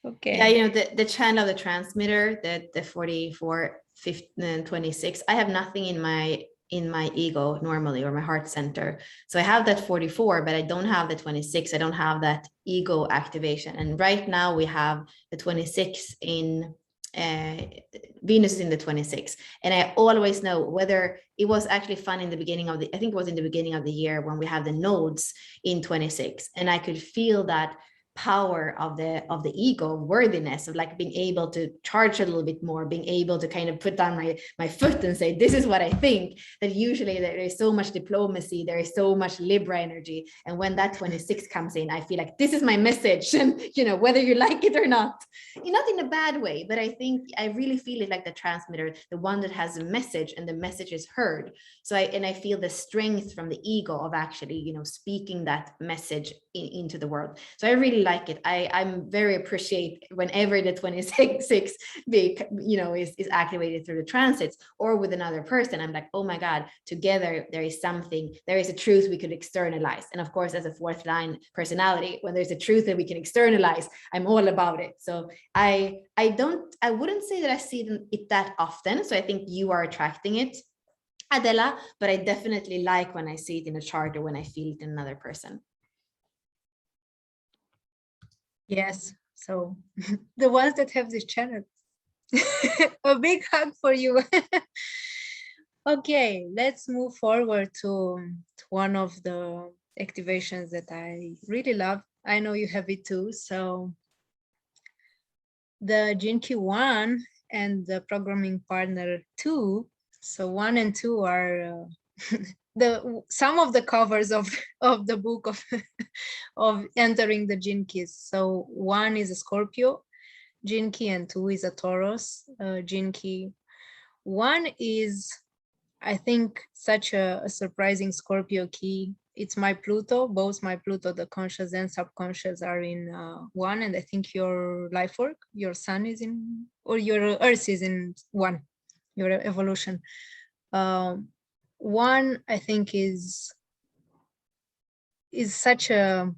Okay. Yeah, you know, the channel of the transmitter, the 44, 15, and 26, I have nothing in my ego normally, or my heart center. So I have that 44, but I don't have the 26. I don't have that ego activation. And right now we have the 26 in Venus is in the 26. And I always know, whether it was actually fun in the beginning of I think it was in the beginning of the year, when we have the nodes in 26, and I could feel that power of the ego, worthiness, of like being able to charge a little bit more, being able to kind of put down my foot and say, this is what I think. That usually there is so much diplomacy, there is so much Libra energy, and when that 26 comes in, I feel like this is my message, and you know, whether you like it or not, not in a bad way, but I think I really feel it like the transmitter, the one that has a message, and the message is heard. So I feel the strength from the ego of actually, you know, speaking that message into the world. So I really like it. I'm very appreciate whenever the 26 big, you know, is activated through the transits, or with another person. I'm like, oh my God, together there is something, there is a truth we could externalize. And of course, as a fourth line personality, when there's a truth that we can externalize, I'm all about it. So I wouldn't say that I see it that often. So I think you are attracting it, Adela, but I definitely like when I see it in a chart, or when I feel it in another person. Yes. So the ones that have this channel, a big hug for you. Okay, let's move forward to one of the activations that I really love. I know you have it too. So the Jinky 1 and the programming partner 2. So 1 and 2 are some of the covers of the book of of entering the Jinkies. So 1 is a Scorpio Jinky and 2 is a Taurus Jinky. 1 is, I think, such a surprising Scorpio key. It's my Pluto, both my Pluto, the conscious and subconscious, are in 1, and I think your life work, your sun is in, or your Earth is in 1, your evolution. 1, I think, is such a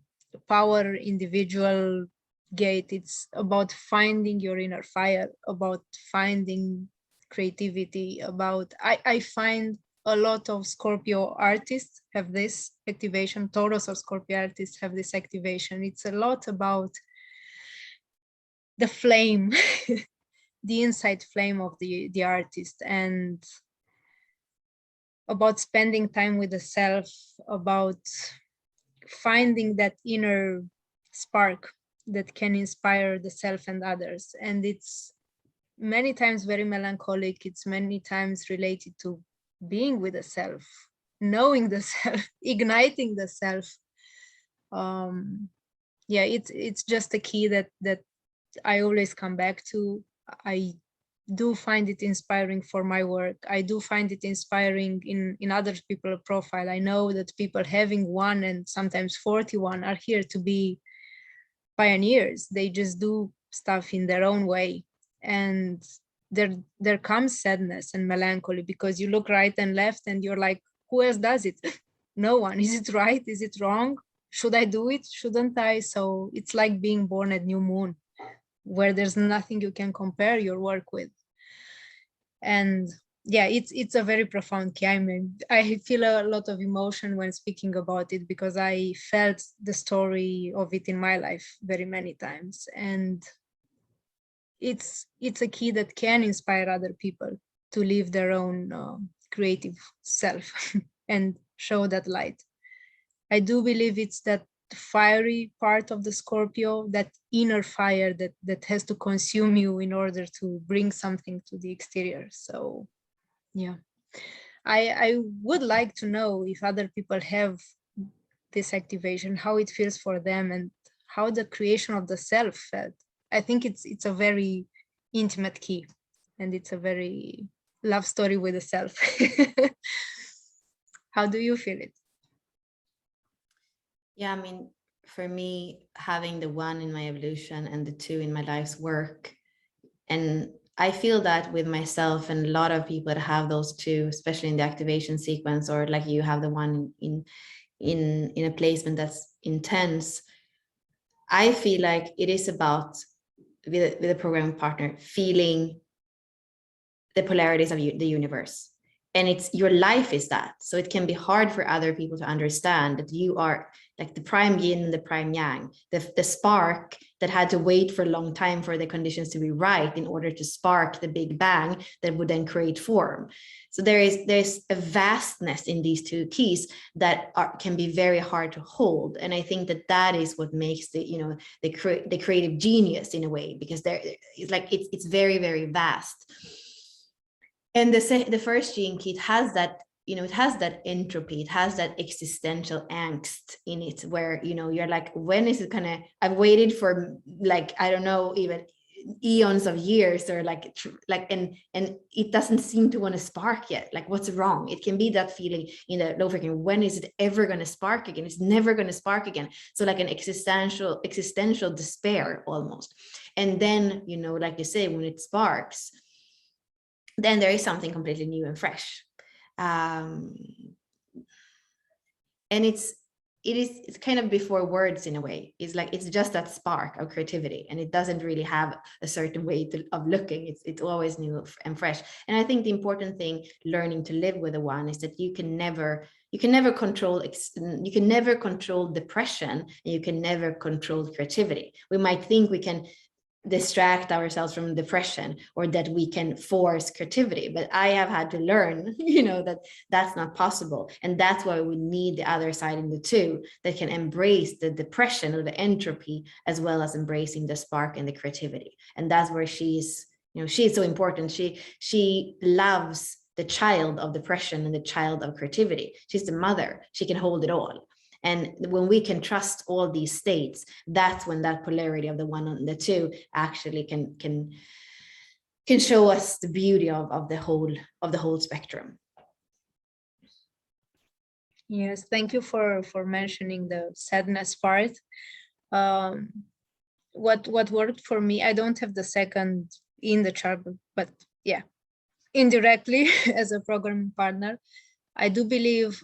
power individual gate. It's about finding your inner fire, about finding creativity, about I find a lot of Scorpio artists have this activation. Taurus or Scorpio artists have this activation. It's a lot about the flame, the inside flame of the artist, and about spending time with the self, about finding that inner spark that can inspire the self and others. And it's many times very melancholic. It's many times related to being with the self, knowing the self, igniting the self. Yeah, it's just a key that I always come back to. I do find it inspiring for my work. I do find it inspiring in other people's profile. I know that people having 1 and sometimes 41 are here to be pioneers. They just do stuff in their own way. And there comes sadness and melancholy, because you look right and left and you're like, who else does it? No one. Is it right? Is it wrong? Should I do it? Shouldn't I? So it's like being born at new moon, where there's nothing you can compare your work with. And yeah, it's a very profound key. I mean, I feel a lot of emotion when speaking about it, because I felt the story of it in my life very many times. And it's a key that can inspire other people to live their own creative self and show that light. I do believe it's that fiery part of the Scorpio, that inner fire that has to consume you in order to bring something to the exterior. So yeah, I would like to know if other people have this activation, how it feels for them, and how the creation of the self felt. I think it's a very intimate key, and it's a very love story with the self. How do you feel it? Yeah, I mean, for me, having the 1 in my evolution and the 2 in my life's work, and I feel that with myself, and a lot of people that have those 2, especially in the activation sequence, or like you have the 1 in a placement that's intense, I feel like it is about with a programming partner, feeling the polarities of the universe. And it's your life is that. So it can be hard for other people to understand that you are like the prime yin and the prime yang, the spark that had to wait for a long time for the conditions to be right in order to spark the big bang that would then create form. So there's a vastness in these two keys that can be very hard to hold. And I think that is what makes the creative genius in a way, because it's very, very vast. And the first gene key, it has that, it has that entropy, it has that existential angst in it, where, you're like, when is it gonna, I've waited for like, I don't know, even eons of years, or and it doesn't seem to want to spark yet. Like, what's wrong? It can be that feeling in the low frequency, when is it ever going to spark again? It's never going to spark again. So like an existential despair almost. And then, like you say, when it sparks, then there is something completely new and fresh. And it's kind of before words in a way. It's like, it's just that spark of creativity, and it doesn't really have a certain way of looking. It's always new and fresh. And I think the important thing learning to live with the one is that you can never control depression, and you can never control creativity. We might think we can distract ourselves from depression, or that we can force creativity, but I have had to learn that that's not possible. And that's why we need the other side in the two, that can embrace the depression or the entropy, as well as embracing the spark and the creativity. And that's where she's so important. She loves the child of depression and the child of creativity. She's the mother. She can hold it all. And when we can trust all these states, that's when that polarity of the one and the two actually can show us the beauty of the whole spectrum. Yes, thank you for mentioning the sadness part. What worked for me, I don't have the second in the chart, but yeah, indirectly as a programming partner, I do believe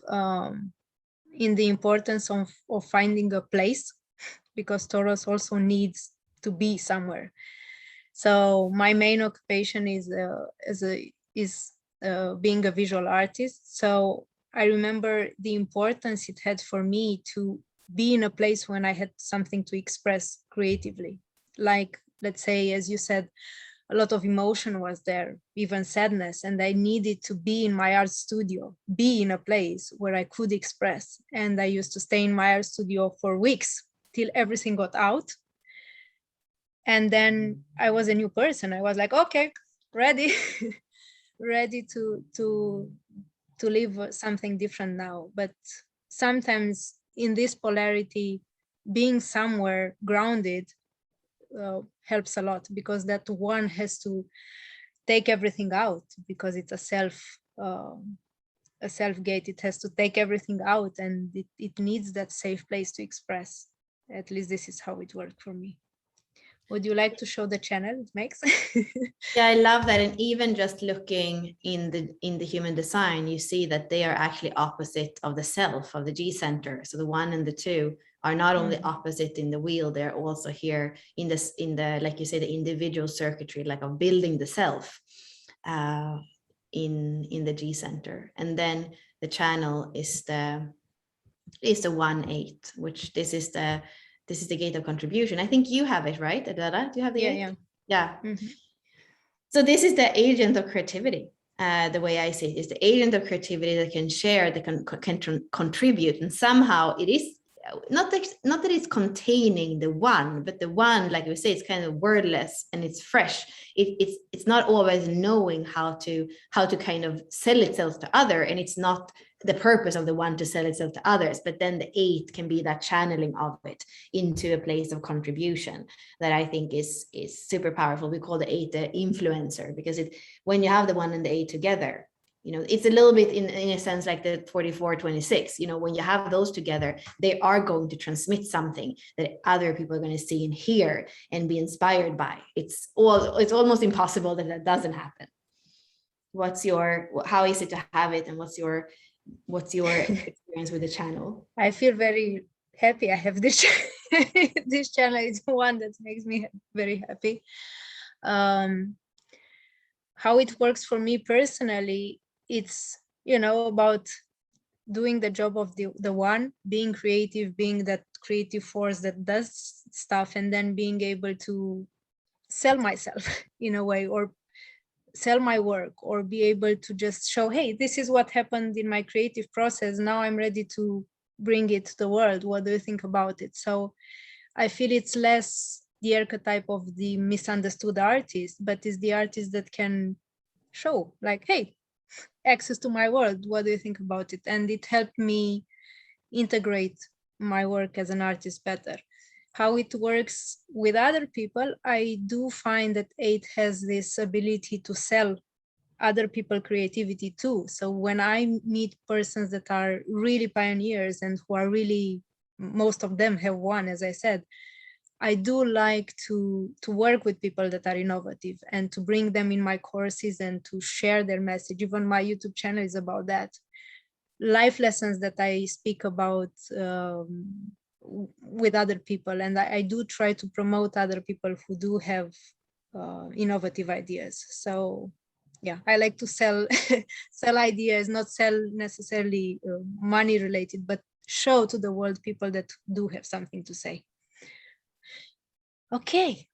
in the importance of finding a place, because Taurus also needs to be somewhere. So my main occupation is being a visual artist. So I remember the importance it had for me to be in a place when I had something to express creatively. Like, let's say, as you said, a lot of emotion was there, even sadness, and I needed to be in my art studio, be in a place where I could express. And I used to stay in my art studio for weeks till everything got out. And then I was a new person. I was like, okay, ready, ready to live something different now. But sometimes in this polarity, being somewhere grounded helps a lot, because that one has to take everything out, because it's a self gate. It has to take everything out, and it needs that safe place to express. At least this is how it worked for me. Would you like to show the channel it makes? Yeah, I love that. And even just looking in the human design, you see that they are actually opposite of the self, of the G center. So the one and the two are not only opposite in the wheel, they're also here in the like you say, the individual circuitry, like of building the self in the G center. And then the channel is the 1-8, which this is the gate of contribution. I think you have it, right, Adela? Do you have the 8? Yeah. Mm-hmm. So this is the agent of creativity. The way I see it is the agent of creativity that can share, that can contribute, and somehow it is not that it's containing the one, but the one, like we say, it's kind of wordless and it's fresh. It's not always knowing how to kind of sell itself to other, and it's not the purpose of the one to sell itself to others, but then the 8 can be that channeling of it into a place of contribution that I think is super powerful. We call the 8 the influencer, because when you have the 1 and the 8 together, it's a little bit in a sense like the 44-26. When you have those together, they are going to transmit something that other people are going to see and hear and be inspired by. It's almost impossible that doesn't happen. How is it to have it, and what's your experience with the channel? I feel very happy I have this This channel is one that makes me very happy. How it works for me personally, it's, about doing the job of the one, being creative, being that creative force that does stuff, and then being able to sell myself in a way, or sell my work, or be able to just show, hey, this is what happened in my creative process. Now I'm ready to bring it to the world. What do you think about it? So I feel it's less the archetype of the misunderstood artist, but is the artist that can show, like, hey, access to my world. What do you think about it? And it helped me integrate my work as an artist better. How it works with other people, I do find that 8 has this ability to sell other people creativity too. So when I meet persons that are really pioneers and who are really, most of them have won, as I said, I do like to work with people that are innovative and to bring them in my courses and to share their message. Even my YouTube channel is about that. Life lessons that I speak about with other people. And I do try to promote other people who do have innovative ideas. So yeah, I like to sell sell ideas, not sell necessarily money related, but show to the world people that do have something to say. Okay,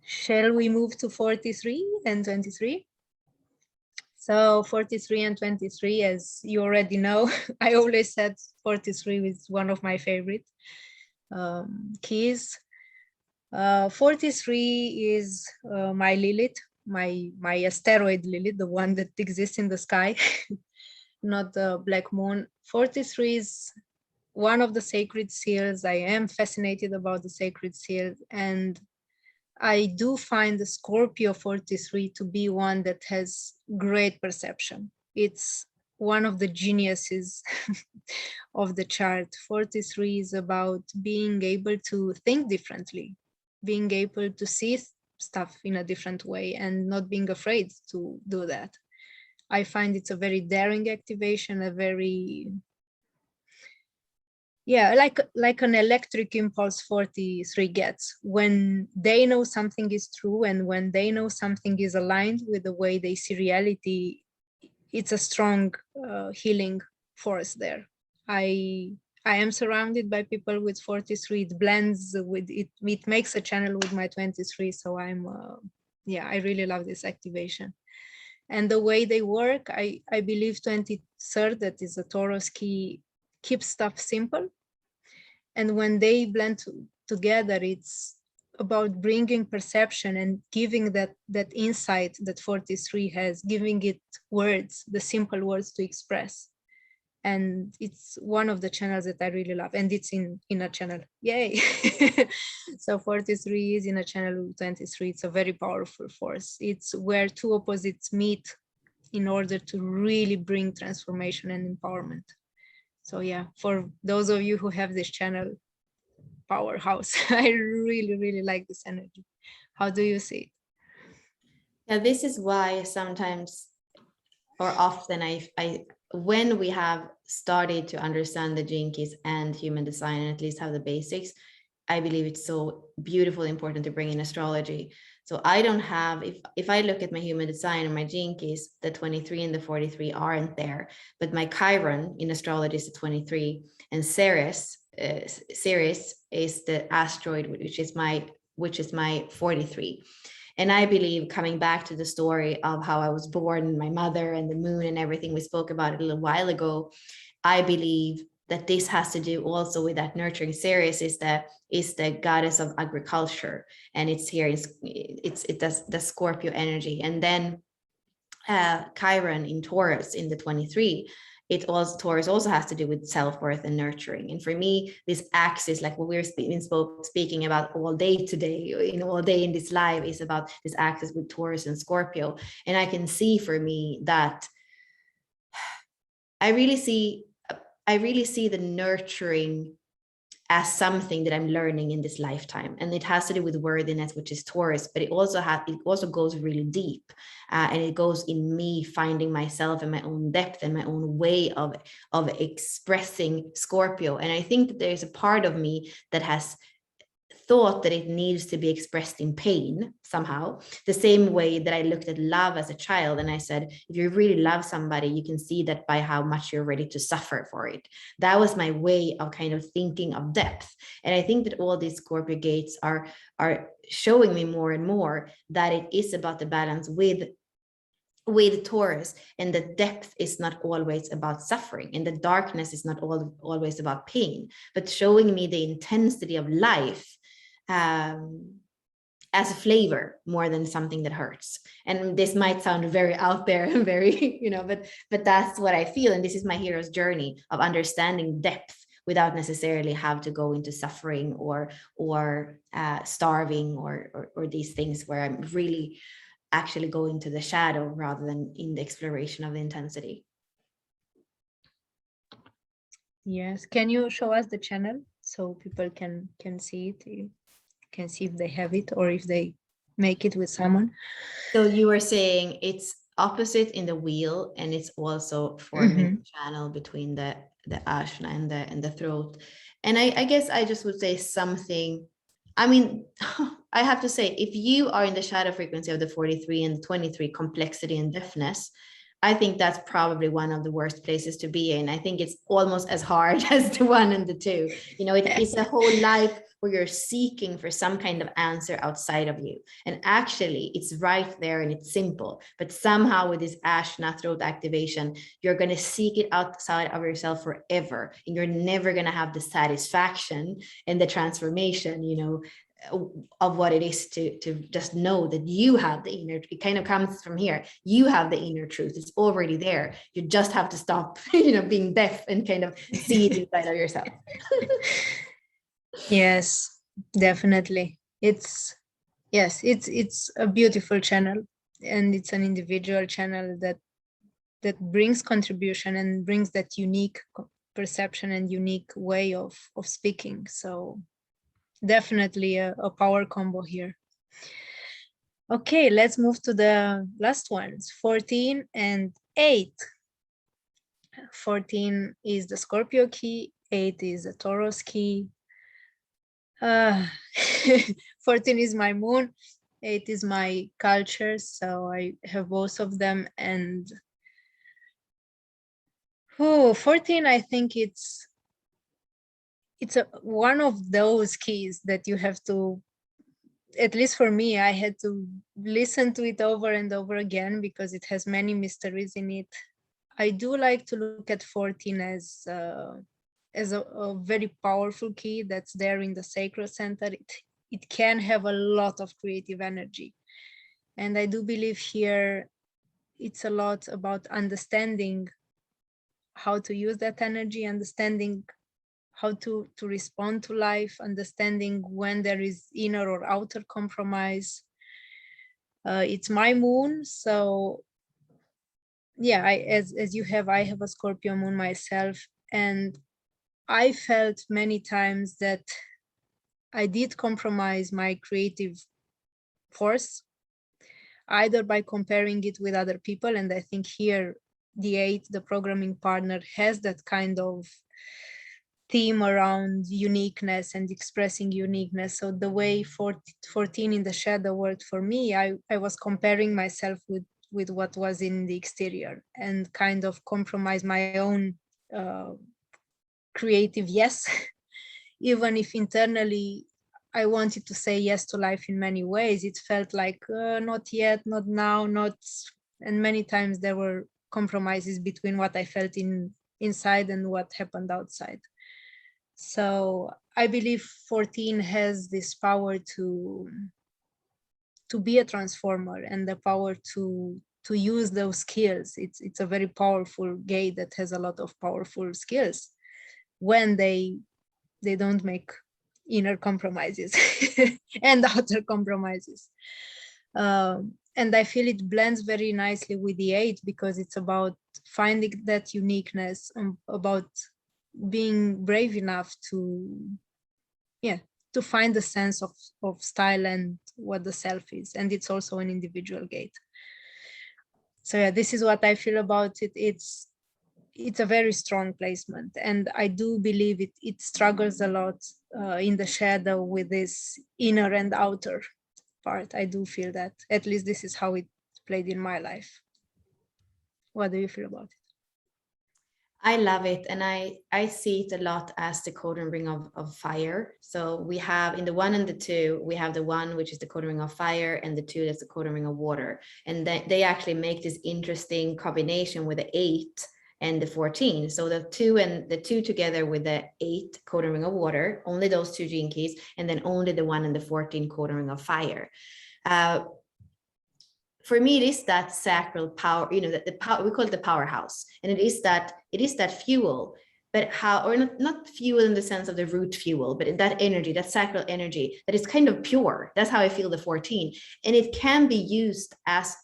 shall we move to 43 and 23? So 43 and 23, as you already know, I always said 43 is one of my favorite keys. 43 is my Lilith, my asteroid Lilith, the one that exists in the sky, not the black moon. 43 is one of the sacred seals. I am fascinated about the sacred seals, and I do find the Scorpio 43 to be one that has great perception. It's one of the geniuses of the chart. 43 is about being able to think differently, being able to see stuff in a different way and not being afraid to do that. I find it's a very daring activation, a very, yeah, like an electric impulse 43 gets when they know something is true, and when they know something is aligned with the way they see reality. It's a strong healing force there. I am surrounded by people with 43. It blends with it. It makes a channel with my 23. So I'm, yeah, I really love this activation. And the way they work, I believe 23rd, that is a Taurus key, keeps stuff simple. And when they blend together, it's about bringing perception and giving that insight that 43 has, giving it words, the simple words to express. And it's one of the channels that I really love, and it's in a channel, yay. So 43 is in a channel 23. It's a very powerful force. It's where two opposites meet in order to really bring transformation and empowerment. So yeah, for those of you who have this channel, powerhouse. I really like this energy. How do you see it? Yeah, this is why sometimes or often I when we have started to understand the gene keys and human design, and at least have the basics, I believe it's so beautifully important to bring in astrology. So I don't have, if I look at my human design and my gene keys, the 23 and the 43 aren't there, but my Chiron in astrology is the 23, and Ceres is the asteroid, which is my 43. And I believe, coming back to the story of how I was born, my mother and the moon and everything we spoke about it a little while ago, I believe that this has to do also with that nurturing. Ceres is the goddess of agriculture, and it's here. It does the Scorpio energy, and then Chiron in Taurus in the 23. Taurus also has to do with self-worth and nurturing. And for me, this axis, like what we're speaking about all day today, all day in this live, is about this axis with Taurus and Scorpio. And I can see for me that I really see the nurturing as something that I'm learning in this lifetime, and it has to do with worthiness, which is Taurus, but it also goes really deep, and it goes in me finding myself and my own depth and my own way of expressing Scorpio. And I think that there's a part of me that has thought that it needs to be expressed in pain somehow. The same way that I looked at love as a child, and I said, if you really love somebody, you can see that by how much you're ready to suffer for it. That was my way of kind of thinking of depth. And I think that all these Scorpio gates are showing me more and more that it is about the balance with Taurus, and the depth is not always about suffering, and the darkness is not always about pain, but showing me the intensity of life as a flavor more than something that hurts. And this might sound very out there and very, but that's what I feel. And this is my hero's journey of understanding depth without necessarily have to go into suffering or starving or these things where I'm really actually go into the shadow rather than in the exploration of the intensity. Yes, can you show us the channel so people can see it, can see if they have it or if they make it with someone? So you were saying it's opposite in the wheel, and it's also forming a channel between the ashna and the throat. And I guess I just would say something. I mean, I have to say, if you are in the shadow frequency of the 43 and the 23, complexity and deafness, I think that's probably one of the worst places to be in. I think it's almost as hard as the 1 and the 2. It's a whole life where you're seeking for some kind of answer outside of you. And actually, it's right there and it's simple. But somehow with this Ashna throat activation, you're going to seek it outside of yourself forever. And you're never going to have the satisfaction and the transformation, of what it is to just know that you have the inner. It kind of comes from here. You have the inner truth. It's already there. You just have to stop, being deaf and kind of see it inside of yourself. Yes, definitely. It's a beautiful channel, and it's an individual channel that brings contribution and brings that unique perception and unique way of speaking. So definitely a power combo here. Okay, let's move to the last ones, 14 and 8. 14 is the Scorpio key, 8 is the Taurus key. 14 is my moon, 8 is my culture, so I have both of them. And 14, I think it's one of those keys that you have to, at least for me, I had to listen to it over and over again because it has many mysteries in it. I do like to look at 14 as a very powerful key that's there in the sacral center. It can have a lot of creative energy. And I do believe here it's a lot about understanding how to use that energy, understanding how to respond to life, understanding when there is inner or outer compromise. It's my moon, so yeah, as you have, I have a Scorpio moon myself, and I felt many times that I did compromise my creative force, either by comparing it with other people, and I think here the 8, the programming partner, has that kind of theme around uniqueness and expressing uniqueness. So the way 14 in the shadow worked for me, I was comparing myself with what was in the exterior and kind of compromise my own creative yes, even if internally I wanted to say yes to life in many ways. It felt like not yet, not now, not, and many times there were compromises between what I felt inside and what happened outside. So I believe 14 has this power to be a transformer and the power to use those skills. It's a very powerful gate that has a lot of powerful skills when they don't make inner compromises and outer compromises. And I feel it blends very nicely with the 8 because it's about finding that uniqueness, about being brave enough to find the sense of style and what the self is. And it's also an individual gate. So yeah, this is what I feel about it. it's a very strong placement, and I do believe it struggles a lot in the shadow with this inner and outer part. I do feel that, at least this is how it played in my life. What do you feel about it? I love it. And I see it a lot as the codon ring of fire. So we have in the 1 and the 2, we have the 1, which is the codon ring of fire, and the 2, that's the codon ring of water. And they actually make this interesting combination with the 8 and the 14. So the 2 together with the 8 codon ring of water, only those 2 gene keys, and then only the 1 and the 14 codon ring of fire. For me, it is that sacral power, the power, we call it the powerhouse. And it is that fuel, but not fuel in the sense of the root fuel, but that energy, that sacral energy that is kind of pure. That's how I feel the 14. And it can be used as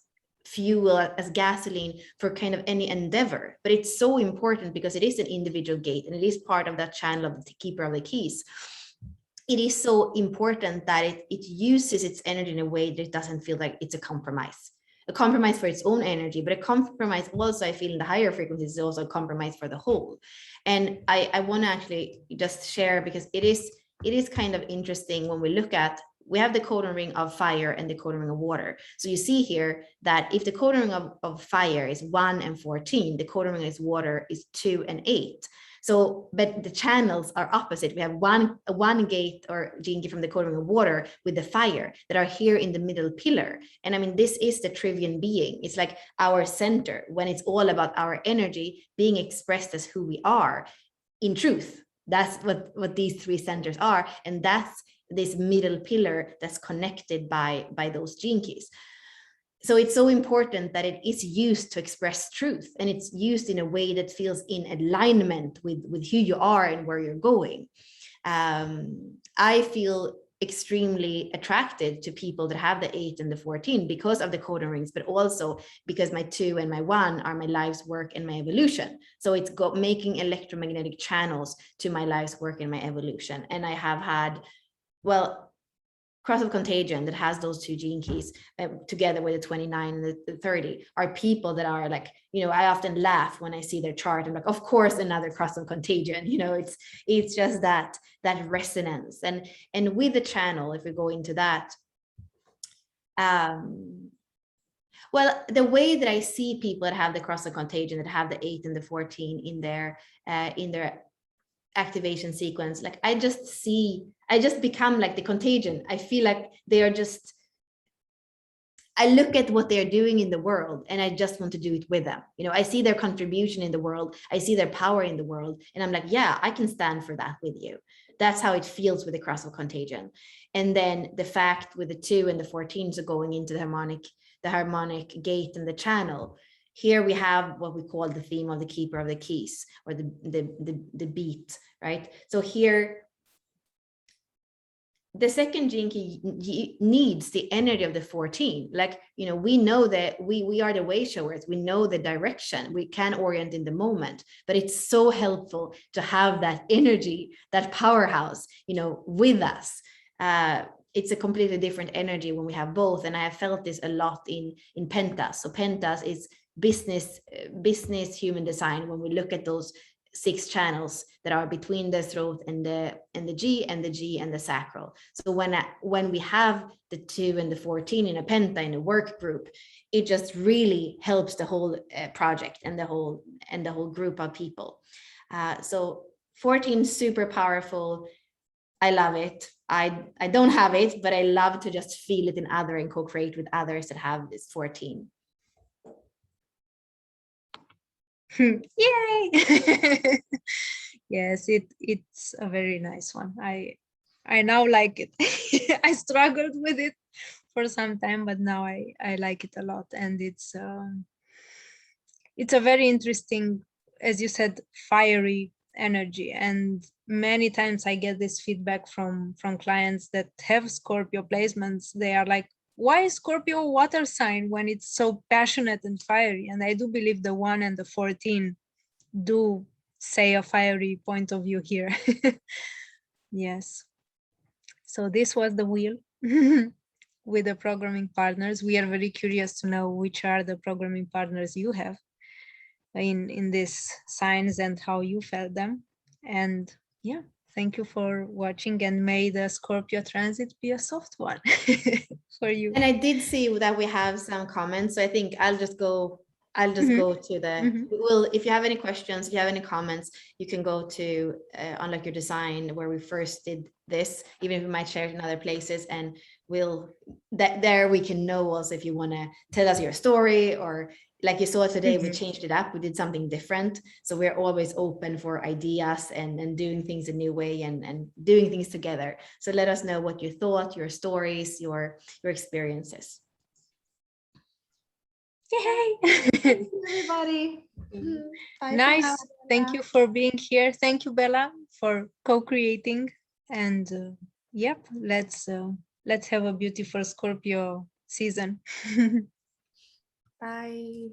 fuel, as gasoline for kind of any endeavor. But it's so important because it is an individual gate and it is part of that channel of the keeper of the keys. It is so important that it uses its energy in a way that it doesn't feel like it's a compromise for its own energy, but a compromise also, I feel in the higher frequencies, is also a compromise for the whole. And I want to actually just share, because it is kind of interesting when we look at, we have the codon ring of fire and the codon ring of water. So you see here that if the codon ring of fire is 1 and 14, the codon ring of water is 2 and 8. So, but the channels are opposite. We have one gate or gene key from the codon ring of water with the fire that are here in the middle pillar. And I mean, this is the trivium being. It's like our center, when it's all about our energy being expressed as who we are in truth. That's what these 3 centers are. And that's this middle pillar that's connected by those gene keys. So it's so important that it is used to express truth, and it's used in a way that feels in alignment with who you are and where you're going. I feel extremely attracted to people that have the 8 and the 14 because of the codon rings, but also because my 2 and my 1 are my life's work and my evolution. So it's got making electromagnetic channels to my life's work and my evolution. And I have had, well, cross of contagion that has those 2 gene keys together with the 29 and the 30 are people that are like, I often laugh when I see their chart. I'm like, of course, another cross of contagion. It's just that resonance. And with the channel, if we go into that, well, the way that I see people that have the cross of contagion, that have the 8 and the 14 in their activation sequence, like I just become like the contagion. I feel like they are just, I look at what they're doing in the world and I just want to do it with them. I see their contribution in the world. I see their power in the world. And I'm like, yeah, I can stand for that with you. That's how it feels with the cross of contagion. And then the fact with the 2 and the 14, so going into the harmonic gate and the channel, here we have what we call the theme of the keeper of the keys, or the beat, right? So here, the second gene key needs the energy of the 14. Like, we know that we are the way showers. We know the direction. We can orient in the moment, but it's so helpful to have that energy, that powerhouse, with us. It's a completely different energy when we have both. And I have felt this a lot in Pentas. So Pentas is business human design. When we look at those 6 channels that are between the throat and the G and the sacral. So when we have the 2 and the 14 in a penta in a work group, it just really helps the whole project and the whole group of people. So 14, super powerful. I love it. I don't have it, but I love to just feel it in other and co-create with others that have this 14. Yay! Yes, it's a very nice one. I now like it. I struggled with it for some time, but now I like it a lot. And it's a very interesting, as you said, fiery energy. And many times I get this feedback from clients that have Scorpio placements. They are like, why is Scorpio water sign when it's so passionate and fiery? And I do believe the 1 and the 14 do say a fiery point of view here. Yes. So this was the wheel with the programming partners. We are very curious to know which are the programming partners you have. in these signs and how you felt them. And yeah, thank you for watching, and may the Scorpio transit be a soft one for you. And I did see that we have some comments, so I think I'll just go to the, well, if you have any questions, if you have any comments, you can go to Unlock Your Design, where we first did this, even if we might share it in other places, and there we can know also if you want to tell us your story, or like you saw today, we changed it up, we did something different. So we're always open for ideas and doing things a new way and doing things together. So let us know what you thought, your stories, your experiences. Yay! Thank you, everybody. Bye. Nice. Thank you for being here. Thank you, Bella, for co-creating. And yep, let's have a beautiful Scorpio season. Bye.